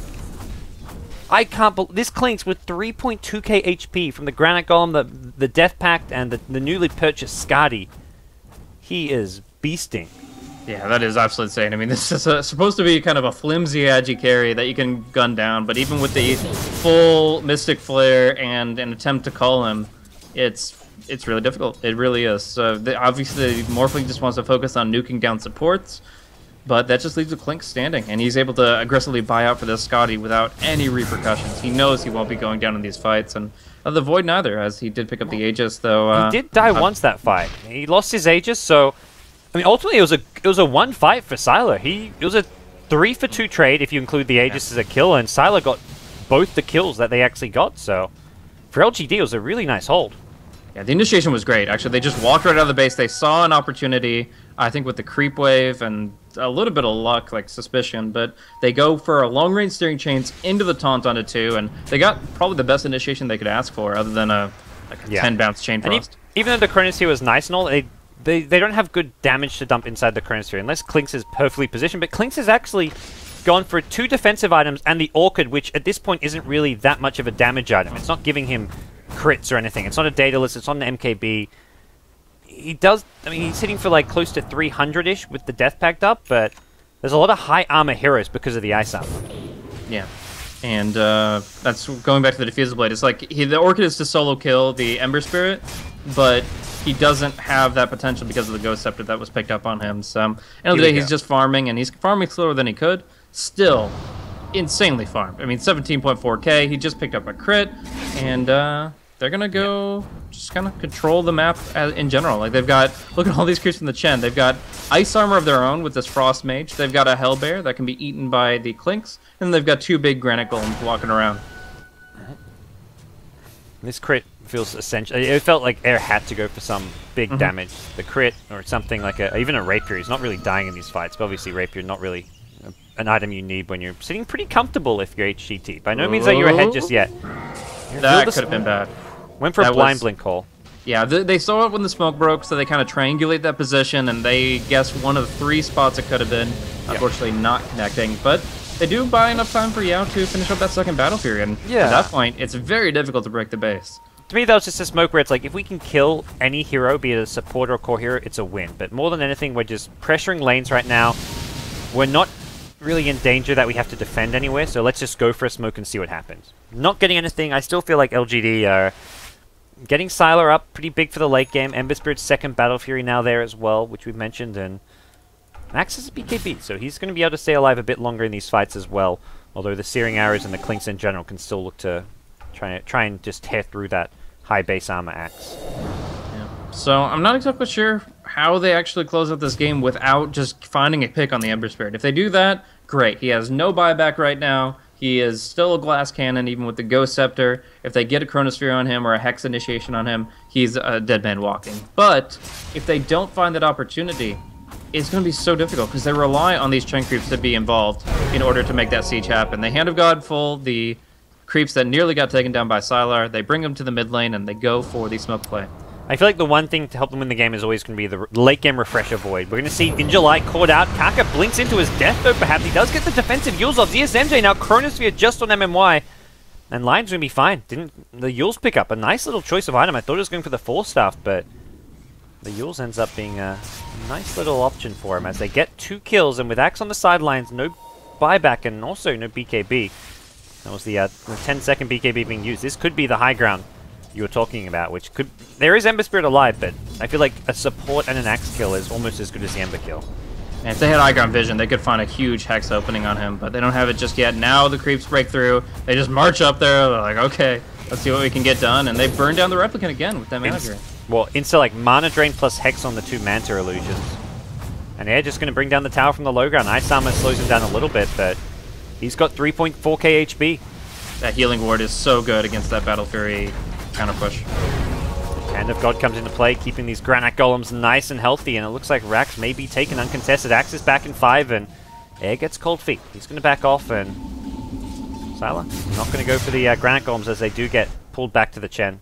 I can't believe this Clinks with 3.2k HP from the Granite Golem, the Death Pact, and the newly purchased Skadi. He is beasting. Yeah, that is absolutely insane. I mean, this is supposed to be kind of a flimsy agi carry that you can gun down, but even with the full Mystic Flare and an attempt to call him, it's really difficult. It really is. So obviously, Morphling just wants to focus on nuking down supports, but that just leaves the Clink standing, and he's able to aggressively buy out for this Skadi without any repercussions. He knows he won't be going down in these fights, and the Void neither, as he did pick up the Aegis, though. He did die once that fight. He lost his Aegis, so I mean, ultimately it was a one fight for Sylar. It was a 3-for-2 trade if you include the Aegis as a kill, and Sylar got both the kills that they actually got. So for LGD, it was a really nice hold. Yeah, the initiation was great. Actually, they just walked right out of the base. They saw an opportunity, I think, with the creep wave and a little bit of luck, like suspicion, but they go for a long-range steering chains into the taunt onto 2, and they got probably the best initiation they could ask for, other than a 10-bounce chain frost. Even though the Chronosphere was nice and all, they don't have good damage to dump inside the Chronosphere, unless Clinks is perfectly positioned, but Clinks has actually gone for 2 defensive items and the Orchid, which at this point isn't really that much of a damage item. It's not giving him crits or anything. It's not a Daedalus, it's not an MKB. He does, I mean, he's hitting for like close to 300-ish with the Death Pact up, but there's a lot of high armor heroes because of the Ice Armor. Yeah, and that's going back to the Diffusal Blade. It's like the Orchid is to solo kill the Ember Spirit, but he doesn't have that potential because of the Ghost Scepter that was picked up on him. So, end of the day, he's just farming, and he's farming slower than he could. Still, insanely farmed. I mean, 17.4k, he just picked up a crit, and they're going to go just kind of control the map in general. Like, they've got, look at all these creeps from the Chen. They've got ice armor of their own with this Frost Mage. They've got a Hellbear that can be eaten by the Clinks, and they've got 2 big Granite Golems walking around. This crit feels essential. It felt like Air had to go for some big damage. The crit, or something like even a Rapier. He's not really dying in these fights, but obviously Rapier not really an item you need when you're sitting pretty comfortable if you're HGT. By no means that you're ahead just yet. That could have been bad. Went for a blind blink call. Yeah, they saw it when the smoke broke, so they kind of triangulate that position, and they guessed one of 3 spots it could have been. Unfortunately, not connecting, but they do buy enough time for Yao to finish up that second battle period, and at that point, it's very difficult to break the base. To me, that was just a smoke where it's like, if we can kill any hero, be it a support or a core hero, it's a win. But more than anything, we're just pressuring lanes right now. We're not really in danger that we have to defend anywhere, so let's just go for a smoke and see what happens. Not getting anything. I still feel like LGD are getting Sylar up pretty big for the late game. Ember Spirit's second Battle Fury now there as well, which we've mentioned, and Max is a BKB, so he's going to be able to stay alive a bit longer in these fights as well, although the Searing Arrows and the Clinks in general can still look to try and just tear through that high base armor axe. Yeah. So I'm not exactly sure how they actually close out this game without just finding a pick on the Ember Spirit. If they do that, great. He has no buyback right now. He is still a glass cannon, even with the Ghost Scepter. If they get a Chronosphere on him or a Hex Initiation on him, he's a dead man walking. But if they don't find that opportunity, it's going to be so difficult because they rely on these Chen creeps to be involved in order to make that siege happen. They Hand of God full the creeps that nearly got taken down by Sylar. They bring them to the mid lane, and they go for the smoke play. I feel like the one thing to help them win the game is always going to be the late game Refresher Void. We're going to see Ninja Light caught out. Kaka blinks into his death, though, perhaps. He does get the defensive Yules off. ZSMJ now Chronosphere just on MMY. And Lion's going to be fine. Didn't the Yules pick up? A nice little choice of item. I thought it was going for the Force Staff, but the Yules ends up being a nice little option for him as they get 2 kills. And with Axe on the sidelines, no buyback and also no BKB. That was the 10-second BKB being used. This could be the high ground you were talking about, which could... There is Ember Spirit alive, but I feel like a support and an Axe kill is almost as good as the Ember kill. And if they had high ground vision, they could find a huge Hex opening on him, but they don't have it just yet. Now the creeps break through. They just march up there. They're like, okay, let's see what we can get done. And they burn down the Replicant again with that Mana Drain. Well, insta like Mana Drain plus Hex on the 2 Manta Illusions. And they're just going to bring down the tower from the low ground. Ice Armor slows him down a little bit, but he's got 3.4k HP. That Healing Ward is so good against that Battle Fury counter push. Hand of God comes into play, keeping these Granite Golems nice and healthy, and it looks like Rax may be taken uncontested. Axe is back in 5, and Air gets cold feet. He's going to back off, and Sylar not going to go for the Granite Golems as they do get pulled back to the Chen.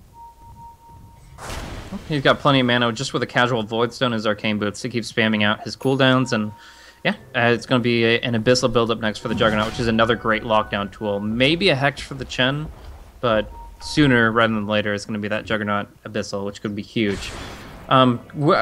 He's got plenty of mana just with a casual Voidstone and his Arcane Boots to keep spamming out his cooldowns, and Yeah, it's going to be an Abyssal build-up next for the Juggernaut, which is another great lockdown tool. Maybe a Hex for the Chen, but sooner rather than later, it's going to be that Juggernaut Abyssal, which could be huge. I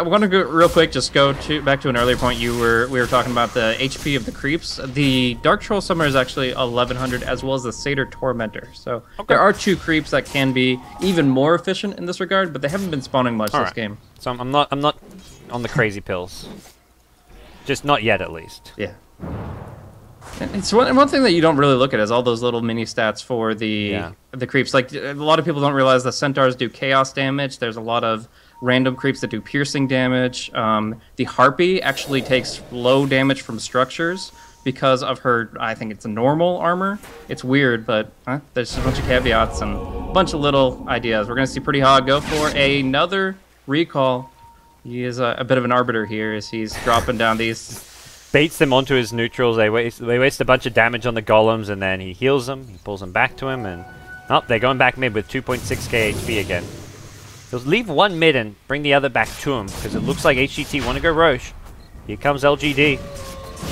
want to go real quick, just go back to an earlier point. We were talking about the HP of the creeps. The Dark Troll Summoner is actually 1100, as well as the Satyr Tormentor. So there are 2 creeps that can be even more efficient in this regard, but they haven't been spawning much this game. So I'm not on the crazy pills. Just not yet, at least. Yeah. It's one thing that you don't really look at is all those little mini stats for the creeps. Like, a lot of people don't realize the centaurs do chaos damage. There's a lot of random creeps that do piercing damage. The harpy actually takes low damage from structures because of her, I think it's a normal armor. It's weird, but there's a bunch of caveats and a bunch of little ideas. We're going to see Pretty Hog go for another recall. He is a bit of an arbiter here as he's dropping down these. Baits them onto his neutrals. They waste a bunch of damage on the golems, and then he heals them. He pulls them back to him, and they're going back mid with 2.6k HP again. He'll leave one mid and bring the other back to him because it looks like HGT want to go Roche. Here comes LGD.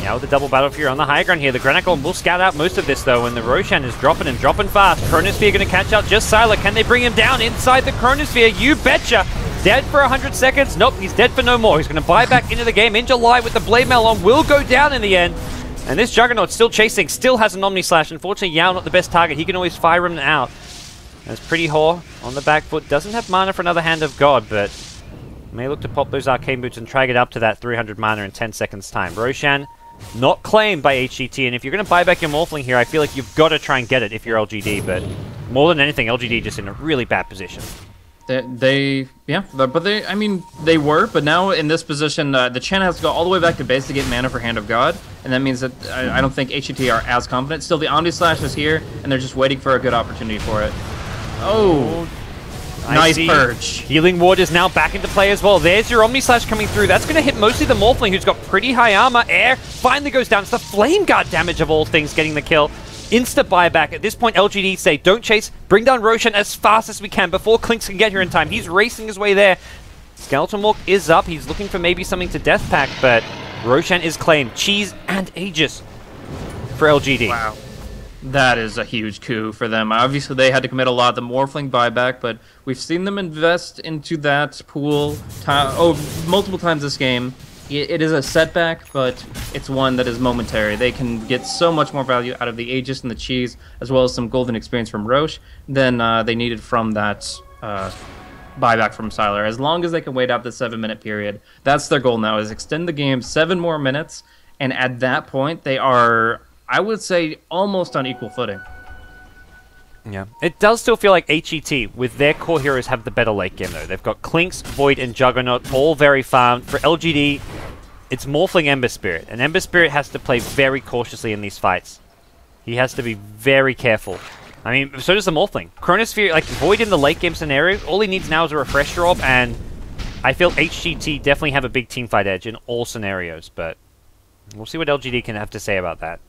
Now with the double battle fury on the high ground here. The Granite Golem will scout out most of this though, and the Roshan is dropping and dropping fast. Chronosphere going to catch up just Sylar. Can they bring him down inside the Chronosphere? You betcha! Dead for 100 seconds. Nope, he's dead for no more. He's going to buy back into the game in July with the Blade Mail on. Will go down in the end. And this Juggernaut still chasing, still has an Omni Slash. Unfortunately, Yao not the best target. He can always fire him out. That's Pretty Whore on the back foot. Doesn't have mana for another Hand of God, but may look to pop those Arcane Boots and try to get up to that 300 mana in 10 seconds time. Roshan not claimed by HGT, and if you're going to buy back your Morphling here, I feel like you've got to try and get it if you're LGD, but more than anything, LGD just in a really bad position. I mean, they were, but now in this position, the Chen has to go all the way back to base to get mana for Hand of God, and that means that I don't think HGT are as confident. Still, the Omni Slash is here, and they're just waiting for a good opportunity for it. Oh, nice purge. Healing Ward is now back into play as well. There's your Omni Slash coming through. That's going to hit mostly the Morphling, who's got pretty high armor. Air finally goes down. It's the Flame Guard damage of all things getting the kill. Insta buyback. At this point, LGD say, don't chase. Bring down Roshan as fast as we can before Clinks can get here in time. He's racing his way there. Skeleton Walk is up. He's looking for maybe something to Death Pack, but Roshan is claimed. Cheese and Aegis for LGD. Wow. That is a huge coup for them. Obviously, they had to commit a lot of the Morphling buyback, but we've seen them invest into that pool multiple times this game. It is a setback, but it's one that is momentary. They can get so much more value out of the Aegis and the Cheese, as well as some golden experience from Roche, than they needed from that buyback from Sylar. As long as they can wait out the 7-minute period, that's their goal now, is extend the game 7 more minutes, and at that point, they are, I would say, almost on equal footing. Yeah, it does still feel like HGT, with their core heroes, have the better late game, though. They've got Clinks, Void, and Juggernaut, all very farmed. For LGD, it's Morphling Ember Spirit, and Ember Spirit has to play very cautiously in these fights. He has to be very careful. I mean, so does the Morphling. Chronosphere, like, Void in the late game scenario, all he needs now is a Refresher Orb, and I feel HGT definitely have a big teamfight edge in all scenarios, but we'll see what LGD can have to say about that.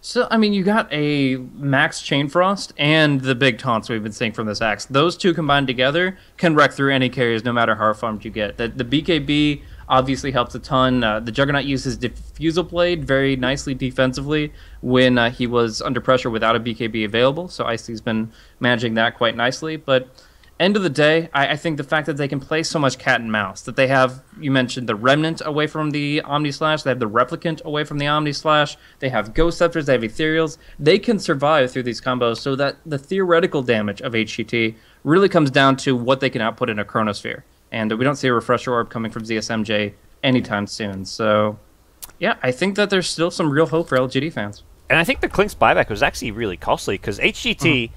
So, I mean, you got a max Chain Frost and the big taunts we've been seeing from this axe. Those two combined together can wreck through any carriers no matter how farmed you get. The BKB obviously helps a ton. The Juggernaut uses Diffusal Blade very nicely defensively when he was under pressure without a BKB available. So Icy's been managing that quite nicely. But end of the day, I think the fact that they can play so much cat and mouse, that they have, you mentioned the Remnant away from the Omni Slash, they have the Replicant away from the Omni Slash, they have Ghost Scepters, they have Ethereals, they can survive through these combos so that the theoretical damage of HGT really comes down to what they can output in a Chronosphere. And we don't see a Refresher Orb coming from ZSMJ anytime soon. So, yeah, I think that there's still some real hope for LGD fans. And I think the Clinks buyback was actually really costly, because HGT...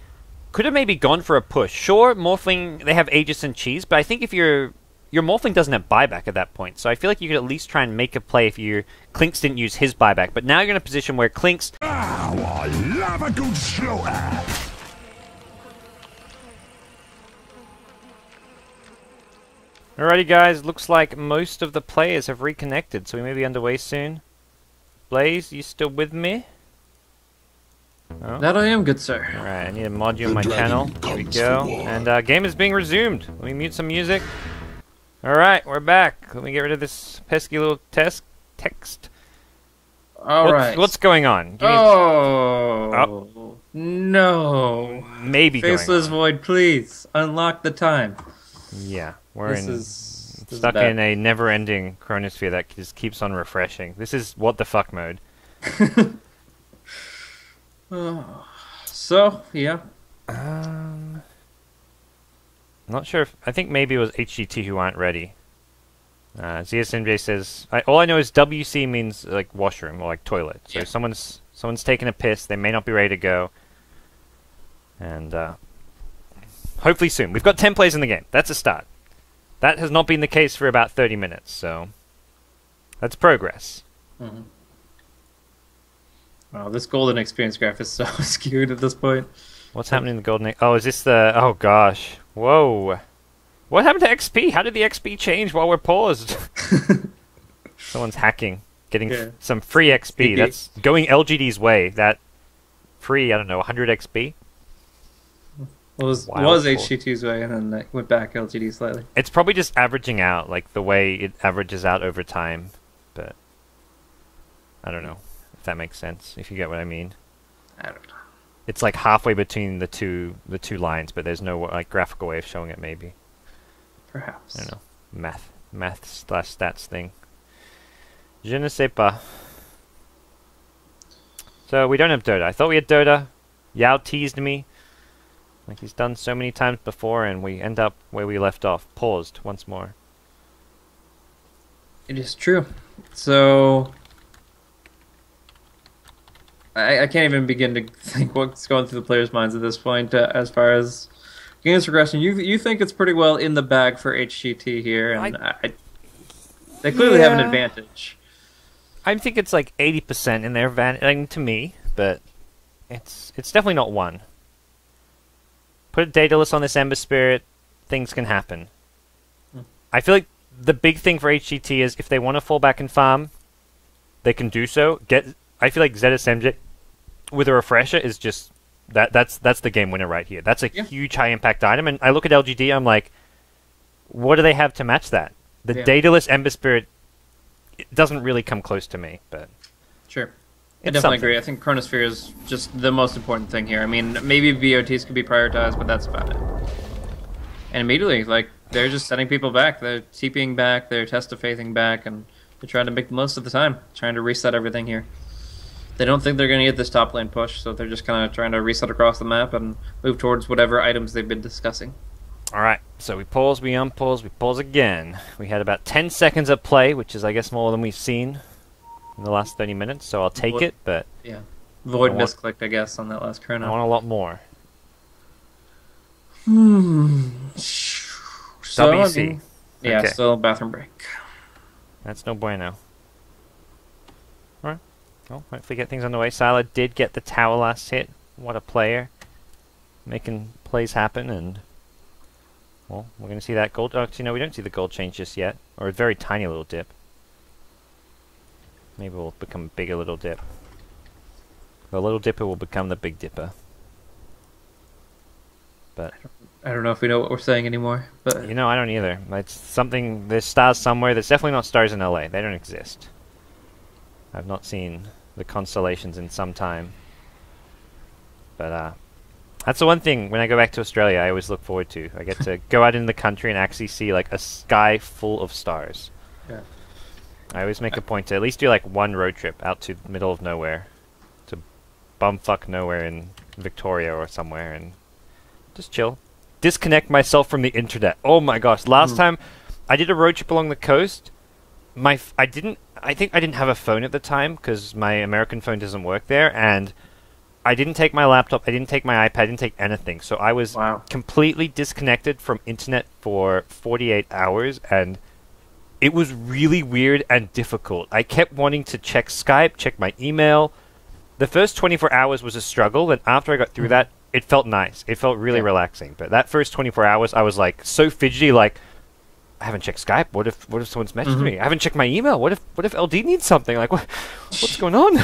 could have maybe gone for a push. Sure, Morphling, they have Aegis and Cheese, but I think if your Morphling doesn't have buyback at that point, so I feel like you could at least try and make a play if your Clinks didn't use his buyback. But now you're in a position where Clinks... I love a good slaughter! Alrighty guys, looks like most of the players have reconnected, so we may be underway soon. Blaze, you still with me? Oh. That I am, good sir. Alright, I need a module on my channel. There we go. And game is being resumed. Let me mute some music. Alright, we're back. Let me get rid of this pesky little text. All right. What's going on? Oh, no. Maybe Faceless going on. Void, please unlock the time. Yeah, we're This is stuck bad. in a never-ending chronosphere that just keeps on refreshing. This is what the fuck mode. So, yeah. Not sure if... I think maybe it was HGT who aren't ready. ZSMJ says... all I know is WC means like washroom or like toilet. So Yeah. someone's taking a piss. They may not be ready to go. And hopefully soon. We've got 10 players in the game. That's a start. That has not been the case for about 30 minutes. So that's progress. Mm-hmm. Wow, this golden experience graph is so skewed at this point. What's happening in the golden... Oh, is this the... Oh, gosh. Whoa. What happened to XP? How did the XP change while we're paused? Someone's hacking. Getting some free XP. That's going LGD's way. That free, I don't know, 100 XP? Was Wild HGT's way, and then they went back LGD slightly. It's probably just averaging out, like the way it averages out over time. But I don't know if that makes sense, if you get what I mean. I don't know. It's like halfway between the two lines, but there's no like graphical way of showing it. Maybe Perhaps. I don't know. Math/stats thing. Je ne sais pas. So we don't have Dota. I thought we had Dota. Yao teased me, like he's done so many times before, and we end up where we left off, paused once more. It is true. So I can't even begin to think what's going through the players' minds at this point as far as games progression. You think it's pretty well in the bag for HGT here, and they clearly have an advantage. I think it's like 80% in their advantage to me, but it's definitely not one. Put a Daedalus on this Ember Spirit, things can happen. I feel like the big thing for HGT is if they want to fall back and farm, they can do so. I feel like ZSMJ with a refresher is just that's the game winner right here. That's a huge high impact item, and I look at LGD, I'm like, what do they have to match that? The Daedalus Ember Spirit, it doesn't really come close to me, but sure. I definitely agree. I think Chronosphere is just the most important thing here. I mean, maybe VOTs could be prioritized, but that's about it. And immediately, like, they're just setting people back. They're TPing back, they're test-of-faithing back, and they're trying to make the most of the time, trying to reset everything here. They don't think they're going to get this top lane push, so they're just kind of trying to reset across the map and move towards whatever items they've been discussing. Alright, so we pause, we unpause, we pause again. We had about 10 seconds of play, which is, I guess, more than we've seen in the last 30 minutes, so I'll take it, but... Yeah. Void misclicked, I guess, on that last chrono. I want a lot more. So, WC. I mean, yeah, Okay. still bathroom break. That's no bueno. Alright, well, hopefully get things on the way. Sila did get the tower last hit. What a player. Making plays happen, and... Well, we're going to see that gold... Actually, no, we don't see the gold change just yet. Or a very tiny little dip. Maybe we'll become a bigger little dip. The little dipper will become the big dipper. But... I don't know if we know what we're saying anymore, but... You know, I don't either. It's something... There's stars somewhere. There's definitely not stars in LA. They don't exist. I've not seen the constellations in some time. But, that's the one thing, when I go back to Australia, I always look forward to. I get to go out in the country and actually see, like, a sky full of stars. Yeah. I always make a point to at least do, like, one road trip out to the middle of nowhere. To bumfuck nowhere in Victoria or somewhere, and just chill. Disconnect myself from the internet. Oh my gosh, last time I did a road trip along the coast, I think I didn't have a phone at the time, because my American phone doesn't work there, and... I didn't take my laptop, I didn't take my iPad, I didn't take anything. So I was completely disconnected from internet for 48 hours, and it was really weird and difficult. I kept wanting to check Skype, check my email. The first 24 hours was a struggle, and after I got through that, it felt nice. It felt really relaxing. But that first 24 hours, I was like so fidgety, like, I haven't checked Skype. What if someone's messaged me? I haven't checked my email. What if LD needs something? Like, what's going on?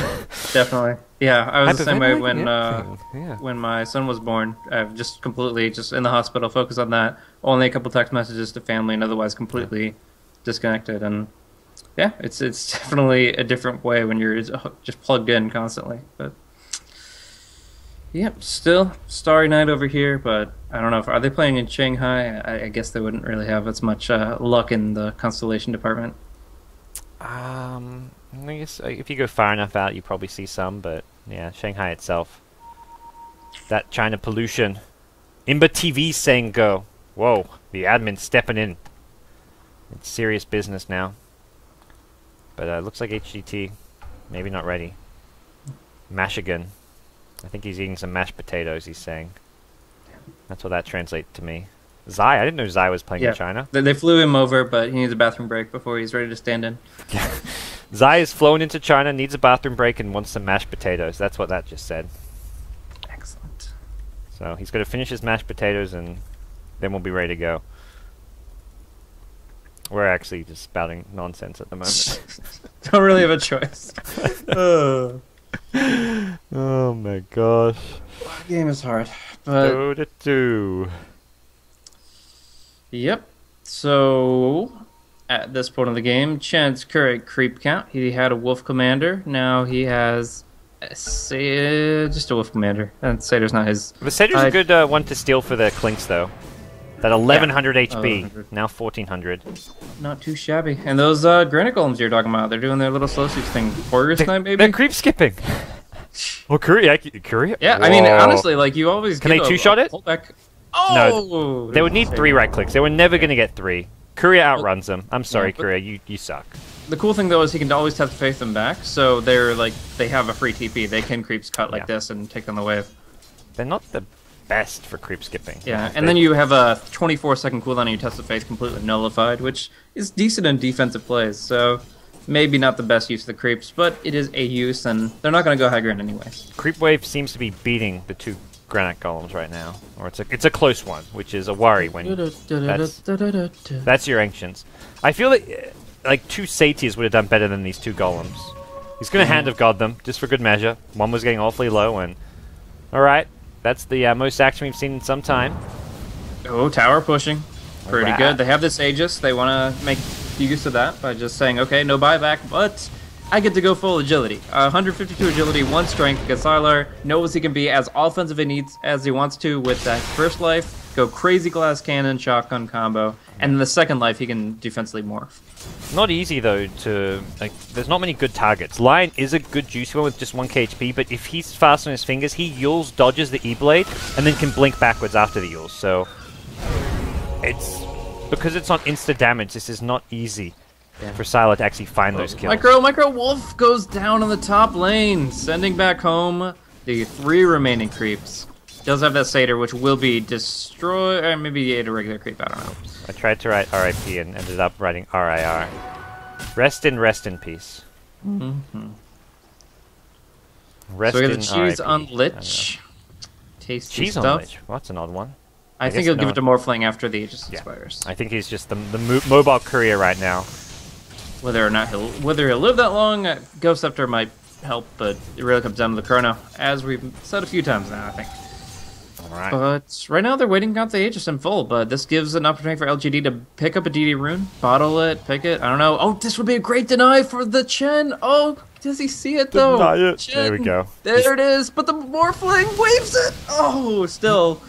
Definitely. Yeah, I was the same way when Yeah. when my son was born. I've just completely just in the hospital, focused on that. Only a couple text messages to family, and otherwise completely disconnected. And Yeah, it's definitely a different way when you're just plugged in constantly. But yep, still Starry Night over here. But I don't know if are they playing in Shanghai. I guess they wouldn't really have as much luck in the constellation department. I guess if you go far enough out, you probably see some. But yeah, Shanghai itself. That China pollution. Imba TV saying go. Whoa, the admin stepping in. It's serious business now. But it looks like HGT, maybe not ready. Mashigan. I think he's eating some mashed potatoes, he's saying. That's what that translates to me. Zai, I didn't know Zai was playing in China. They flew him over, but he needs a bathroom break before he's ready to stand in. Zai is flown into China, needs a bathroom break, and wants some mashed potatoes. That's what that just said. Excellent. So he's got to finish his mashed potatoes, and then we'll be ready to go. We're actually just spouting nonsense at the moment. Don't really have a choice. Oh my gosh. The game is hard. But Dota 2. Yep. So at this point of the game, Chen's current creep count. He had a Wolf Commander. Now he has just a Wolf Commander. And Satyrs not his. The Satyrs a good one to steal for the Clinks, though. That 1100 HP, 1100. now 1400. Not too shabby. And those Granite Golems you're talking about, they're doing their little slow sweeps thing. Warrior Snipe, maybe? They're creep skipping. Oh, Korea? Yeah, I mean, honestly, like, you always Can they two-shot it? Pullback. No, Oh! they would need 3 right clicks. They were never going to get 3. Korea outruns them. I'm sorry, Korea, you suck. The cool thing, though, is he can always have to face them back, so they're, like, they have a free TP. They can creeps cut like this and take on the wave. They're not the best for creep skipping. Yeah, and then you have a 24-second cooldown and you test the face completely nullified, which is decent in defensive plays, so maybe not the best use of the creeps, but it is a use, and they're not going to go high ground anyways. Creep wave seems to be beating the 2 Granite Golems right now, or it's a close one, which is a worry when that's your Ancients. I feel that like 2 Satyrs would have done better than these 2 Golems. He's going to Hand of God them, just for good measure. One was getting awfully low, and alright. That's the most action we've seen in some time. Oh, tower pushing. Pretty Alright. good. They have this Aegis. They want to make use of that by just saying, okay, no buyback, but I get to go full agility. 152 agility, 1 strength, because Sylar knows he can be as offensive as he wants to with that first life, go crazy glass cannon, shotgun combo, and then the second life he can defensively morph. Not easy though to like. There's not many good targets. Lion is a good juicy one with just 1 HP, but if he's fast on his fingers, he yules, dodges the E-blade, and then can blink backwards after the yules. So it's because it's on insta damage. This is not easy for Sylar to actually find those kills. Micro Wolf goes down on the top lane, sending back home the 3 remaining creeps. Does have that Satyr, which will be destroyed, or maybe a regular creep, I don't know. I tried to write RIP and ended up writing RIR. Rest in peace. Mm-hmm. Rest so we got the in cheese RIP. on Lich. Tasty Cheese stuff. on Lich. Well, that's an odd one. I think guess he'll no give it to one- Morphling after the Aegis expires. I think he's just the mobile courier right now. Whether or not he'll live that long, Ghost Scepter might help, but it really comes down to the chrono, as we've said a few times now, I think. Alright. But right now they're waiting out the Aegis in full, but this gives an opportunity for LGD to pick up a DD rune, bottle it, pick it, I don't know. Oh, this would be a great deny for the Chen! Oh, does he see it though? Deny it. Chen. There we go. There it is, but the Morphling waves it! Oh, still.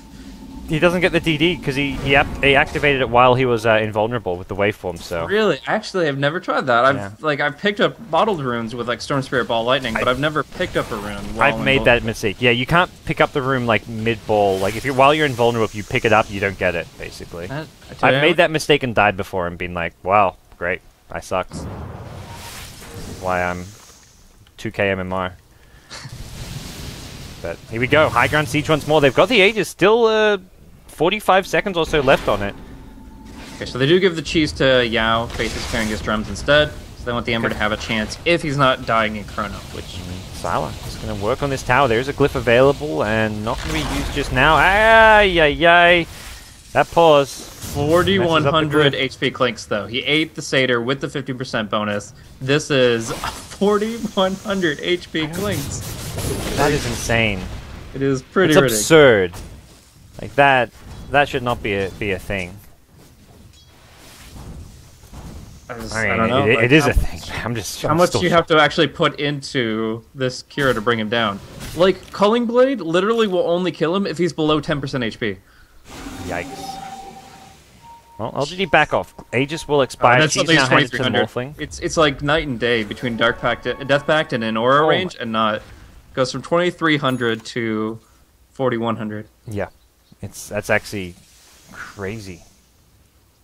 He doesn't get the DD because he activated it while he was invulnerable with the waveform. So Really? Actually, I've never tried that. I've picked up bottled runes with like Storm Spirit Ball Lightning, but I've never picked up a rune. while I've made that mistake. Yeah, you can't pick up the room like mid ball. Like while you're invulnerable, if you pick it up, you don't get it. Basically, I've made that mistake and died before and been like, wow, great, I sucked. Why I'm 2k MMR. But here we go, high ground siege once more. They've got the Aegis, still 45 seconds or so left on it. Okay, so they do give the cheese to Yao, faces carrying his drums instead. So they want the Ember to have a chance if he's not dying in Chrono, which... Sylar is going to work on this tower. There's a glyph available and not going to be used just now. Ay. That pause. 4,100 HP Clinks, though. He ate the Satyr with the 50% bonus. This is 4,100 HP Clinks. That is insane. It is pretty It's ridiculous. absurd. Like that should not be a thing. I don't know. mean, like, it is a thing. How much do you have to actually put into this Kira to bring him down? Like, Culling Blade literally will only kill him if he's below 10% HP. Yikes. Well, LGD back off. Aegis will expire. That's She's something now handed to the 2300. Morphling. It's like night and day between Death Pact and an Aura range and not. Goes from 2300 to 4100. Yeah. That's actually crazy.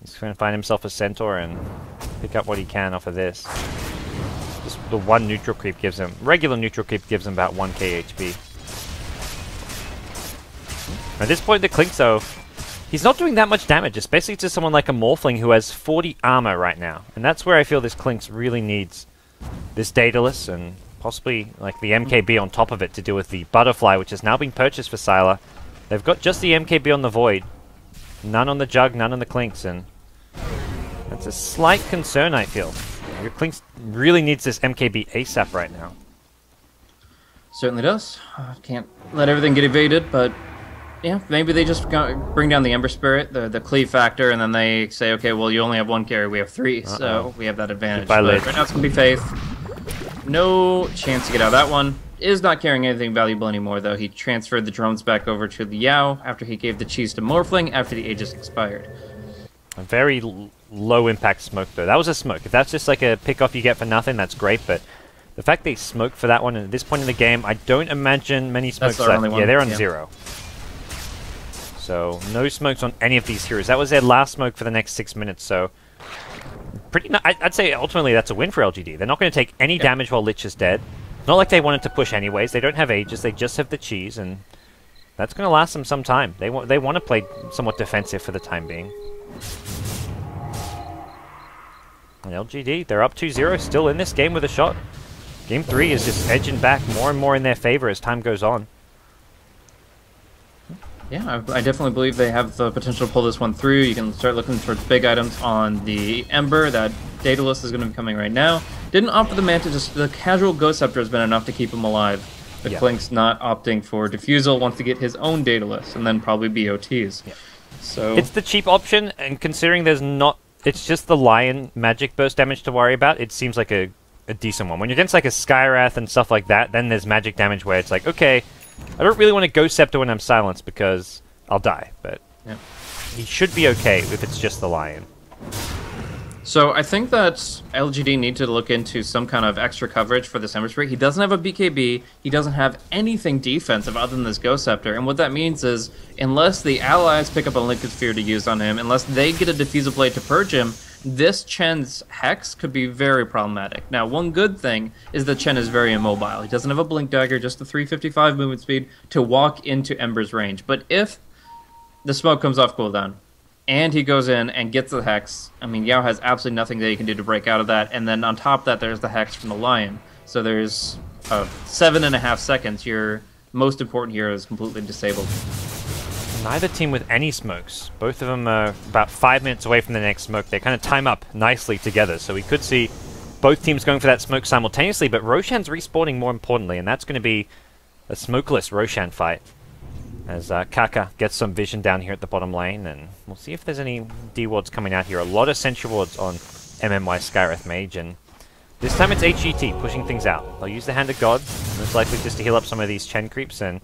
He's going to find himself a Centaur and pick up what he can off of this. Just the one neutral creep gives him... Regular neutral creep gives him about 1k HP. At this point, the Clinks, though, he's not doing that much damage. It's basically to someone like a Morphling who has 40 armor right now. And that's where I feel this Clinks really needs this Daedalus and possibly like the MKB on top of it to deal with the Butterfly, which has now been purchased for Sylar. They've got just the MKB on the Void. None on the Jug, none on the Clinks, and that's a slight concern, I feel. Your Clinks really needs this MKB ASAP right now. Certainly does. Can't let everything get evaded, but yeah, maybe they just bring down the Ember Spirit, the cleave factor, and then they say, okay, well, you only have one carry, we have three, so we have that advantage. Goodbye, but right now it's going to be Faith. No chance to get out of that one. Is not carrying anything valuable anymore, though. He transferred the drones back over to the Yao after he gave the cheese to Morphling after the Aegis expired. A very low impact smoke, though. That was a smoke. If that's just like a pick off you get for nothing, that's great, but the fact they smoked for that one at this point in the game, I don't imagine many smokes left. Yeah, they're on 0. So, no smokes on any of these heroes. That was their last smoke for the next 6 minutes, so... I'd say ultimately that's a win for LGD. They're not going to take any damage while Lich is dead. Not like they wanted to push anyways. They don't have Aegis, they just have the cheese, and that's going to last them some time. They want to play somewhat defensive for the time being. And LGD, they're up 2-0, still in this game with a shot. Game 3 is just edging back more and more in their favor as time goes on. Yeah, I definitely believe they have the potential to pull this one through. You can start looking towards big items on the Ember. That Daedalus is going to be coming right now. Didn't opt for the Manta, just the casual Ghost Scepter has been enough to keep him alive. The Clink's not opting for Diffusal, wants to get his own Daedalus, and then probably BOTs. Yeah. So it's the cheap option, and considering there's not... It's just the Lion magic burst damage to worry about, it seems like a decent one. When you're against like a Skywrath and stuff like that, then there's magic damage where it's like, okay... I don't really want to Ghost Scepter when I'm silenced because I'll die, but he should be okay if it's just the Lion. So I think that LGD need to look into some kind of extra coverage for this Ember Spirit. He doesn't have a BKB, he doesn't have anything defensive other than this Ghost Scepter, and what that means is, unless the allies pick up a Liquid Sphere to use on him, unless they get a Diffusal Blade to purge him, this Chen's Hex could be very problematic. Now, one good thing is that Chen is very immobile. He doesn't have a Blink Dagger, just the 355 movement speed to walk into Ember's range. But if the smoke comes off cooldown, and he goes in and gets the Hex, I mean, Yao has absolutely nothing that he can do to break out of that, and then on top of that, there's the Hex from the Lion. So there's 7.5 seconds. Your most important hero is completely disabled. Neither team with any smokes. Both of them are about 5 minutes away from the next smoke. They kind of time up nicely together, so we could see both teams going for that smoke simultaneously, but Roshan's respawning more importantly, and that's going to be a smokeless Roshan fight. As Kaka gets some vision down here at the bottom lane, and we'll see if there's any D-wards coming out here. A lot of Sentry wards on MMY Skywrath Mage, and this time it's HGT pushing things out. They'll use the Hand of God, most likely just to heal up some of these Chen creeps, and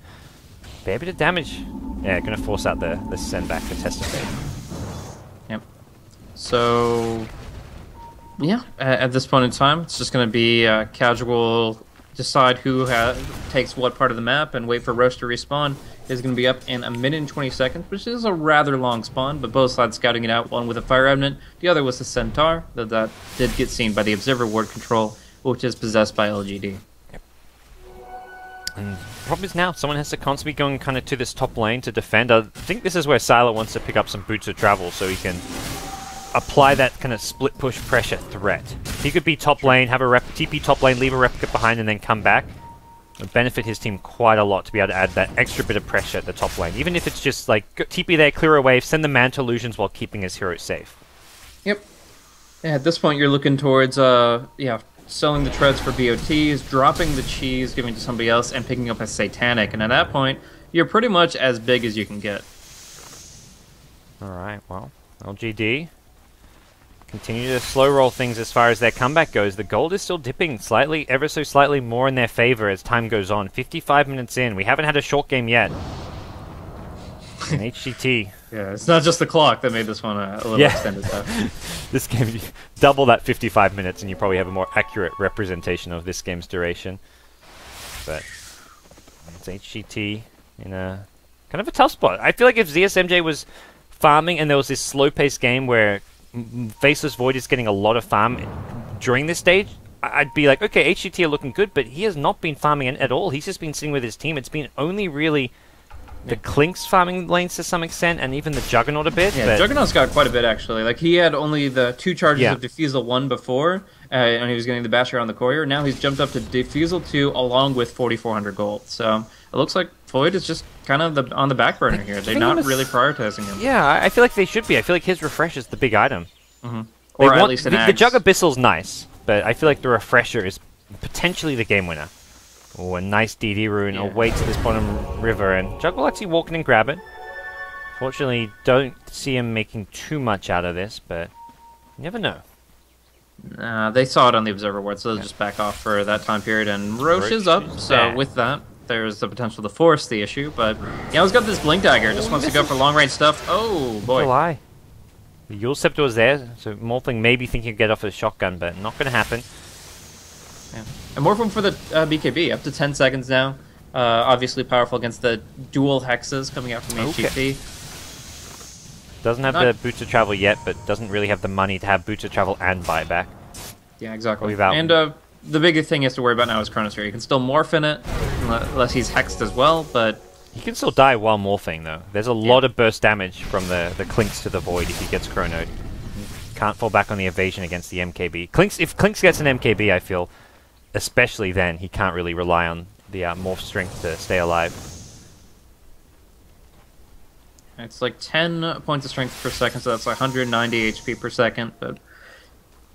be a bit of damage. Yeah, going to force out the send back for Test of Fate. Yep. So, yeah, at this point in time, it's just going to be casual, decide who takes what part of the map, and wait for Roche to respawn. Is going to be up in 1 minute and 20 seconds, which is a rather long spawn, but both sides scouting it out, one with a Fire Remnant, the other was the Centaur, that did get seen by the Observer Ward control, which is possessed by LGD. And the problem is now, someone has to constantly be going kind of to this top lane to defend. I think this is where Sylar wants to pick up some boots of travel so he can apply that kind of split push pressure threat. He could be top lane, have a TP top lane, leave a replica behind and then come back. It would benefit his team quite a lot to be able to add that extra bit of pressure at the top lane. Even if it's just like, TP there, clear a wave, send the Manta illusions while keeping his hero safe. Yep. Yeah, at this point you're looking towards, selling the treads for BOTs, dropping the cheese, giving to somebody else, and picking up a Satanic. And at that point, you're pretty much as big as you can get. Alright, well, LGD continue to slow roll things as far as their comeback goes. The gold is still dipping slightly, ever so slightly more in their favor as time goes on. 55 minutes in. We haven't had a short game yet. And HGT. Yeah, it's not just the clock that made this one a little extended, though. This game, double that 55 minutes and you probably have a more accurate representation of this game's duration. But it's HGT in a kind of a tough spot. I feel like if ZSMJ was farming and there was this slow-paced game where Faceless Void is getting a lot of farm during this stage, I'd be like, okay, HGT are looking good, but he has not been farming at all. He's just been sitting with his team. It's been only really the Clink's farming lanes to some extent, and even the Juggernaut a bit. Yeah, Juggernaut's got quite a bit, actually. Like, he had only the 2 charges of Defusal 1 before, and he was getting the Basher on the Courier. Now he's jumped up to Defusal 2 along with 4,400 gold. So it looks like Void is just kind of on the back burner here. They're not really prioritizing him. Yeah, I feel like they should be. I feel like his refresh is the big item. Or at least an the Jug Abyssal's nice, but I feel like the refresher is potentially the game winner. Oh, a nice DD rune awaits this bottom river, and Jug will actually walk in and grab it. Fortunately, don't see him making too much out of this, but you never know. They saw it on the Observer Ward, so they'll just back off for that time period, and Roche is up, so with that, there's the potential to force the issue, but yeah, he's got this Blink Dagger, just wants to go for long-range stuff. Oh, boy. Lie. The Yule Scepter was there, so Morphling may be thinking he'd get off with a shotgun, but not going to happen. Yeah. And Morphling for the BKB, up to 10 seconds now. Obviously powerful against the dual hexes coming out from HGT. Doesn't have the boots of travel yet, but doesn't really have the money to have boots of travel and buyback. Yeah, exactly. And the bigger thing he has to worry about now is Chronosphere. He can still morph in it, unless he's hexed as well, but he can still die while morphing, though. There's a lot of burst damage from the Clinks to the Void if he gets chronoed. Can't fall back on the evasion against the MKB. If Clinks gets an MKB, I feel, especially then, he can't really rely on the morph strength to stay alive. It's like 10 points of strength per second, so that's like 190 HP per second, but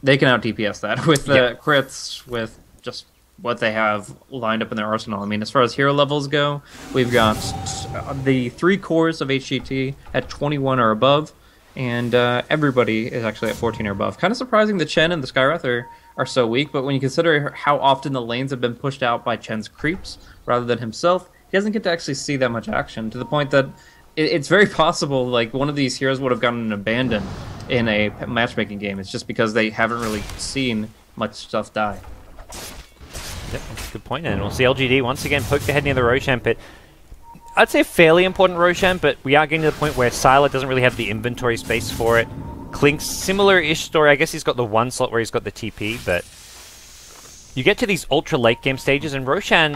they can out-DPS that with the crits, with just what they have lined up in their arsenal. I mean, as far as hero levels go, we've got the 3 cores of HGT at 21 or above, and everybody is actually at 14 or above. Kind of surprising the Chen and the Skywrath are so weak, but when you consider how often the lanes have been pushed out by Chen's creeps rather than himself, he doesn't get to actually see that much action, to the point that it's very possible like one of these heroes would have gotten abandoned in a matchmaking game. It's just because they haven't really seen much stuff die. Yep, that's a good point. And we'll see LGD once again poke the head near the Roshan pit. I'd say a fairly important Roshan, but we are getting to the point where Sylar doesn't really have the inventory space for it. Clink's similar-ish story. I guess he's got the one slot where he's got the TP, but you get to these ultra late game stages, and Roshan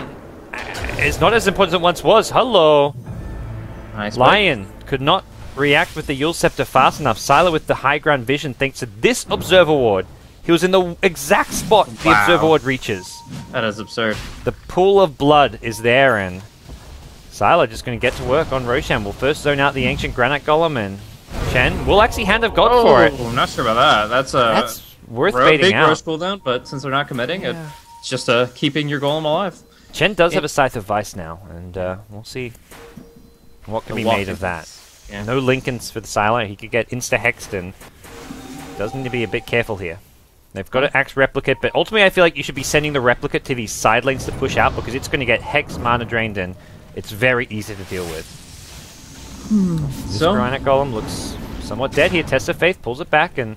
is not as important as it once was. Hello! Nice Lion could not react with the Yule Scepter fast enough. Sylar with the high ground vision thanks to this Observer Ward. He was in the exact spot the Observer Ward reaches. That is absurd. The pool of blood is there, and Sylar just going to get to work on Roshan. We'll first zone out the Ancient Granite Golem, and Chen will actually Hand of God for it. I'm not sure about that. That's worth baiting out. Big Roche cooldown, but since they're not committing, it's just keeping your golem alive. Chen does have a Scythe of Vice now, and we'll see what can be made of that. Yeah. No Lincolns for the Sylar. He could get insta-hexed, and does need to be a bit careful here. They've got to axe Replicate, but ultimately I feel like you should be sending the Replicate to these side lanes to push out, because it's going to get hexed, mana drained, and it's very easy to deal with. This Granite Golem looks somewhat dead here. Test of Faith pulls it back, and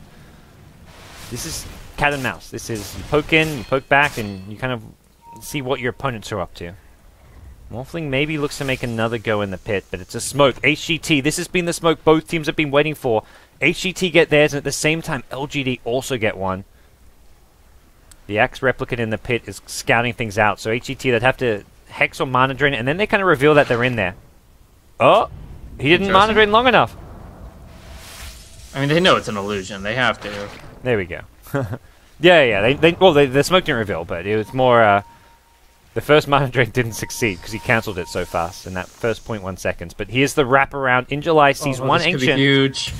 this is cat and mouse. This is you poke in, you poke back, and you kind of see what your opponents are up to. Morphling maybe looks to make another go in the pit, but it's a smoke. HGT, this has been the smoke both teams have been waiting for. HGT get theirs, and at the same time, LGD also get one. The Axe Replicant in the pit is scouting things out, so HGT, they'd have to Hex or Mana Drain, and then they kind of reveal that they're in there. Oh! He didn't Mana Drain long enough! I mean, they know it's an illusion. They have to. There we go. yeah. The smoke didn't reveal, but it was more, the first Mana Drain didn't succeed, because he cancelled it so fast in that first 0.1 seconds. But here's the wraparound. In July sees one this Ancient. Could be huge.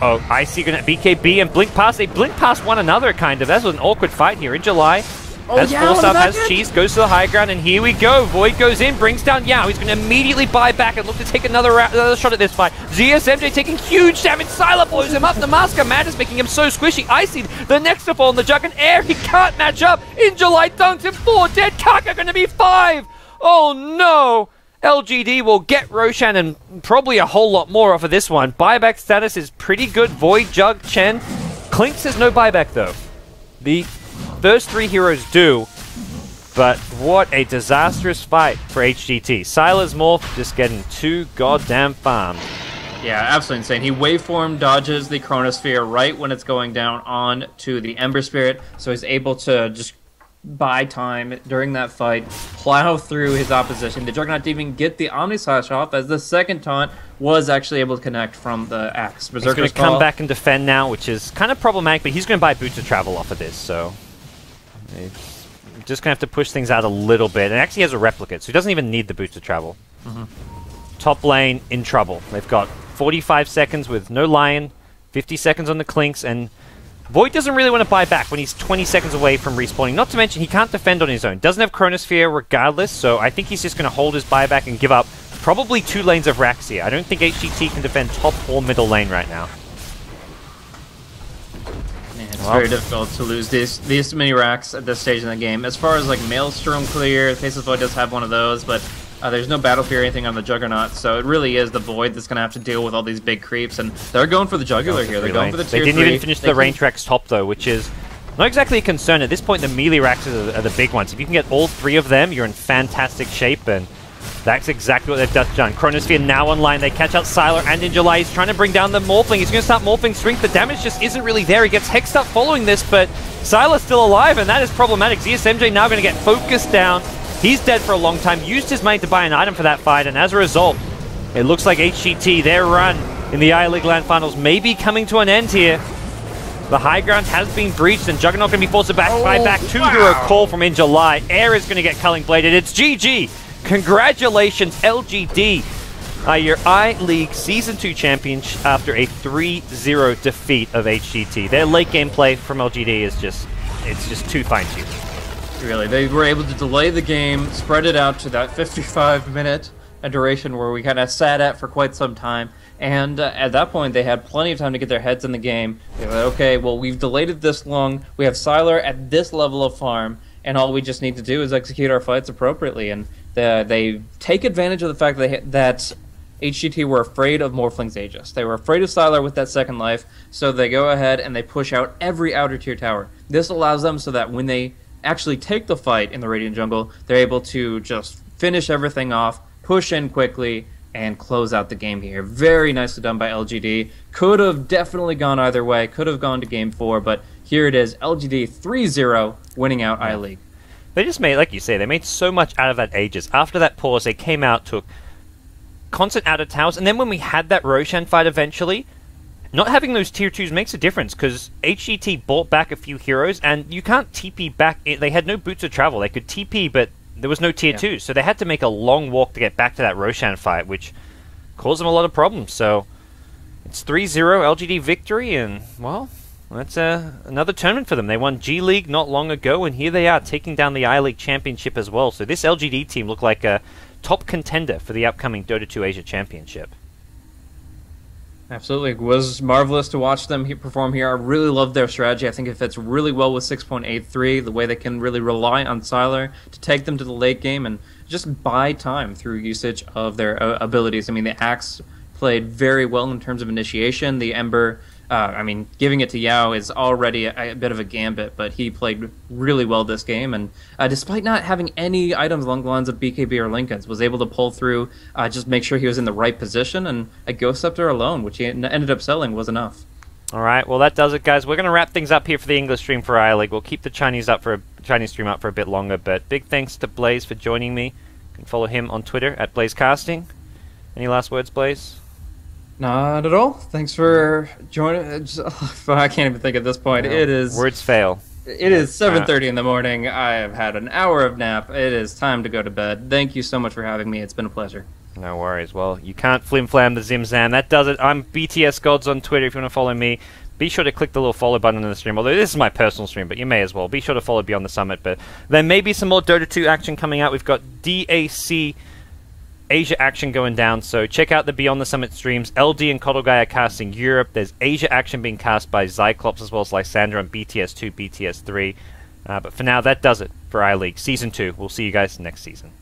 Icy gonna BKB and Blink Pass. They Blink Pass one another, kind of. That was an awkward fight here. In July Has Yao forced on up, the has back end. cheese, goes to the high ground, and here we go. Void goes in, brings down Yao. He's going to immediately buy back and look to take another shot at this fight. ZSMJ taking huge damage. Sylar blows him up. The Mask of Madness making him so squishy. Icy, the next to fall on the Jug and Air. He can't match up. In July dunks him. 4 dead. Kaka going to be 5. Oh no. LGD will get Roshan and probably a whole lot more off of this one. Buyback status is pretty good. Void, Jug, Chen. Clink says no buyback though. The first 3 heroes do, but what a disastrous fight for HGT. Sylar's Morph just getting too goddamn farmed. Yeah, absolutely insane. He waveform dodges the Chronosphere right when it's going down on to the Ember Spirit, so he's able to just buy time during that fight, plow through his opposition. The Juggernaut didn't even get the Omni Slash off, as the second taunt was actually able to connect from the Axe. He's going to come back and defend now, which is kind of problematic, but he's going to buy Boots of Travel off of this, so it's just going to have to push things out a little bit. And actually has a Replicate, so he doesn't even need the Boots of Travel. Top lane in trouble. They've got 45 seconds with no Lion, 50 seconds on the Clinks, and Void doesn't really want to buy back when he's 20 seconds away from respawning. Not to mention, he can't defend on his own. Doesn't have Chronosphere regardless, so I think he's just going to hold his buyback and give up probably 2 lanes of racks here. I don't think HGT can defend top or middle lane right now. It's very difficult to lose these many racks at this stage in the game. As far as like Maelstrom clear, Faceless Void does have one of those, but there's no Battle Fear or anything on the Juggernaut, so it really is the Void that's going to have to deal with all these big creeps, and they're going for the Jugular here. They're going for the tier 3. They didn't even finish the range racks top, though, which is not exactly a concern. At this point, the melee racks are the big ones. If you can get all 3 of them, you're in fantastic shape, and that's exactly what they've done. Chronosphere now online. They catch out Sylar and in July. He's trying to bring down the Morphling. He's going to start Morphling Strength. The damage just isn't really there. He gets hexed up following this, but Sylar's still alive, and that is problematic. ZSMJ now going to get focused down. He's dead for a long time, used his money to buy an item for that fight, and as a result, it looks like HGT, their run in the I-League LAN Finals may be coming to an end here. The high ground has been breached, and Juggernaut going to be forced to buy back 2 hero call from in July. Air is going to get culling bladed. It's GG. Congratulations, LGD. Are your I-League Season 2 champions after a 3-0 defeat of HGT. Their late game play from LGD is just too fine-tuned. Really, they were able to delay the game, spread it out to that 55-minute duration where we kind of sat at for quite some time, and at that point they had plenty of time to get their heads in the game. They were like, okay, well, we've delayed it this long, we have Sylar at this level of farm, and all we just need to do is execute our fights appropriately, and they take advantage of the fact that HGT were afraid of Morphling's Aegis. They were afraid of Sylar with that second life, so they go ahead and they push out every outer tier tower. This allows them so that when they actually take the fight in the Radiant Jungle, they're able to just finish everything off, push in quickly, and close out the game here. Very nicely done by LGD. Could have definitely gone either way, could have gone to game 4, but here it is, LGD 3-0, winning out I-League. They just made, like you say, they made so much out of that Aegis. After that pause, they came out, took constant out of towers, and then when we had that Roshan fight eventually, not having those tier 2s makes a difference, because HGT bought back a few heroes, and you can't TP back. They had no Boots of Travel. They could TP, but there was no tier 2s, so they had to make a long walk to get back to that Roshan fight, which caused them a lot of problems. So it's 3-0 LGD victory, and, well, that's another tournament for them. They won G League not long ago, and here they are taking down the I-League Championship as well. So this LGD team looked like a top contender for the upcoming Dota 2 Asia Championship. Absolutely. It was marvelous to watch them perform here. I really love their strategy. I think it fits really well with 6.83, the way they can really rely on Sylar to take them to the late game and just buy time through usage of their abilities. I mean, the Axe played very well in terms of initiation. The Ember, giving it to Yao is already a bit of a gambit, but he played really well this game, and despite not having any items along the lines of BKB or Lincoln's, was able to pull through, just make sure he was in the right position, and a Ghost Scepter alone, which he ended up selling, was enough. All right, well that does it, guys. We're going to wrap things up here for the English stream for I-League. We'll keep the Chinese stream up for a bit longer, but big thanks to Blaze for joining me. You can follow him on Twitter at BlazeCasting. Any last words, Blaze? Not at all. Thanks for joining. I can't even think at this point. No, it is words fail. It is 7:30 in the morning. I have had an hour of nap. It is time to go to bed. Thank you so much for having me. It's been a pleasure. No worries. Well, you can't flim-flam the Zim-Zam. That does it. I'm BTS Gods on Twitter if you want to follow me. be sure to click the little follow button in the stream, although this is my personal stream, but you may as well. Be sure to follow Beyond the Summit, but there may be some more Dota 2 action coming out. We've got DAC Asia action going down, so check out the Beyond the Summit streams. LD and Kodogai are casting Europe. There's Asia action being cast by Zyclops as well as Lysandra on BTS2, BTS3. But for now, that does it for iLeague Season 2. We'll see you guys next season.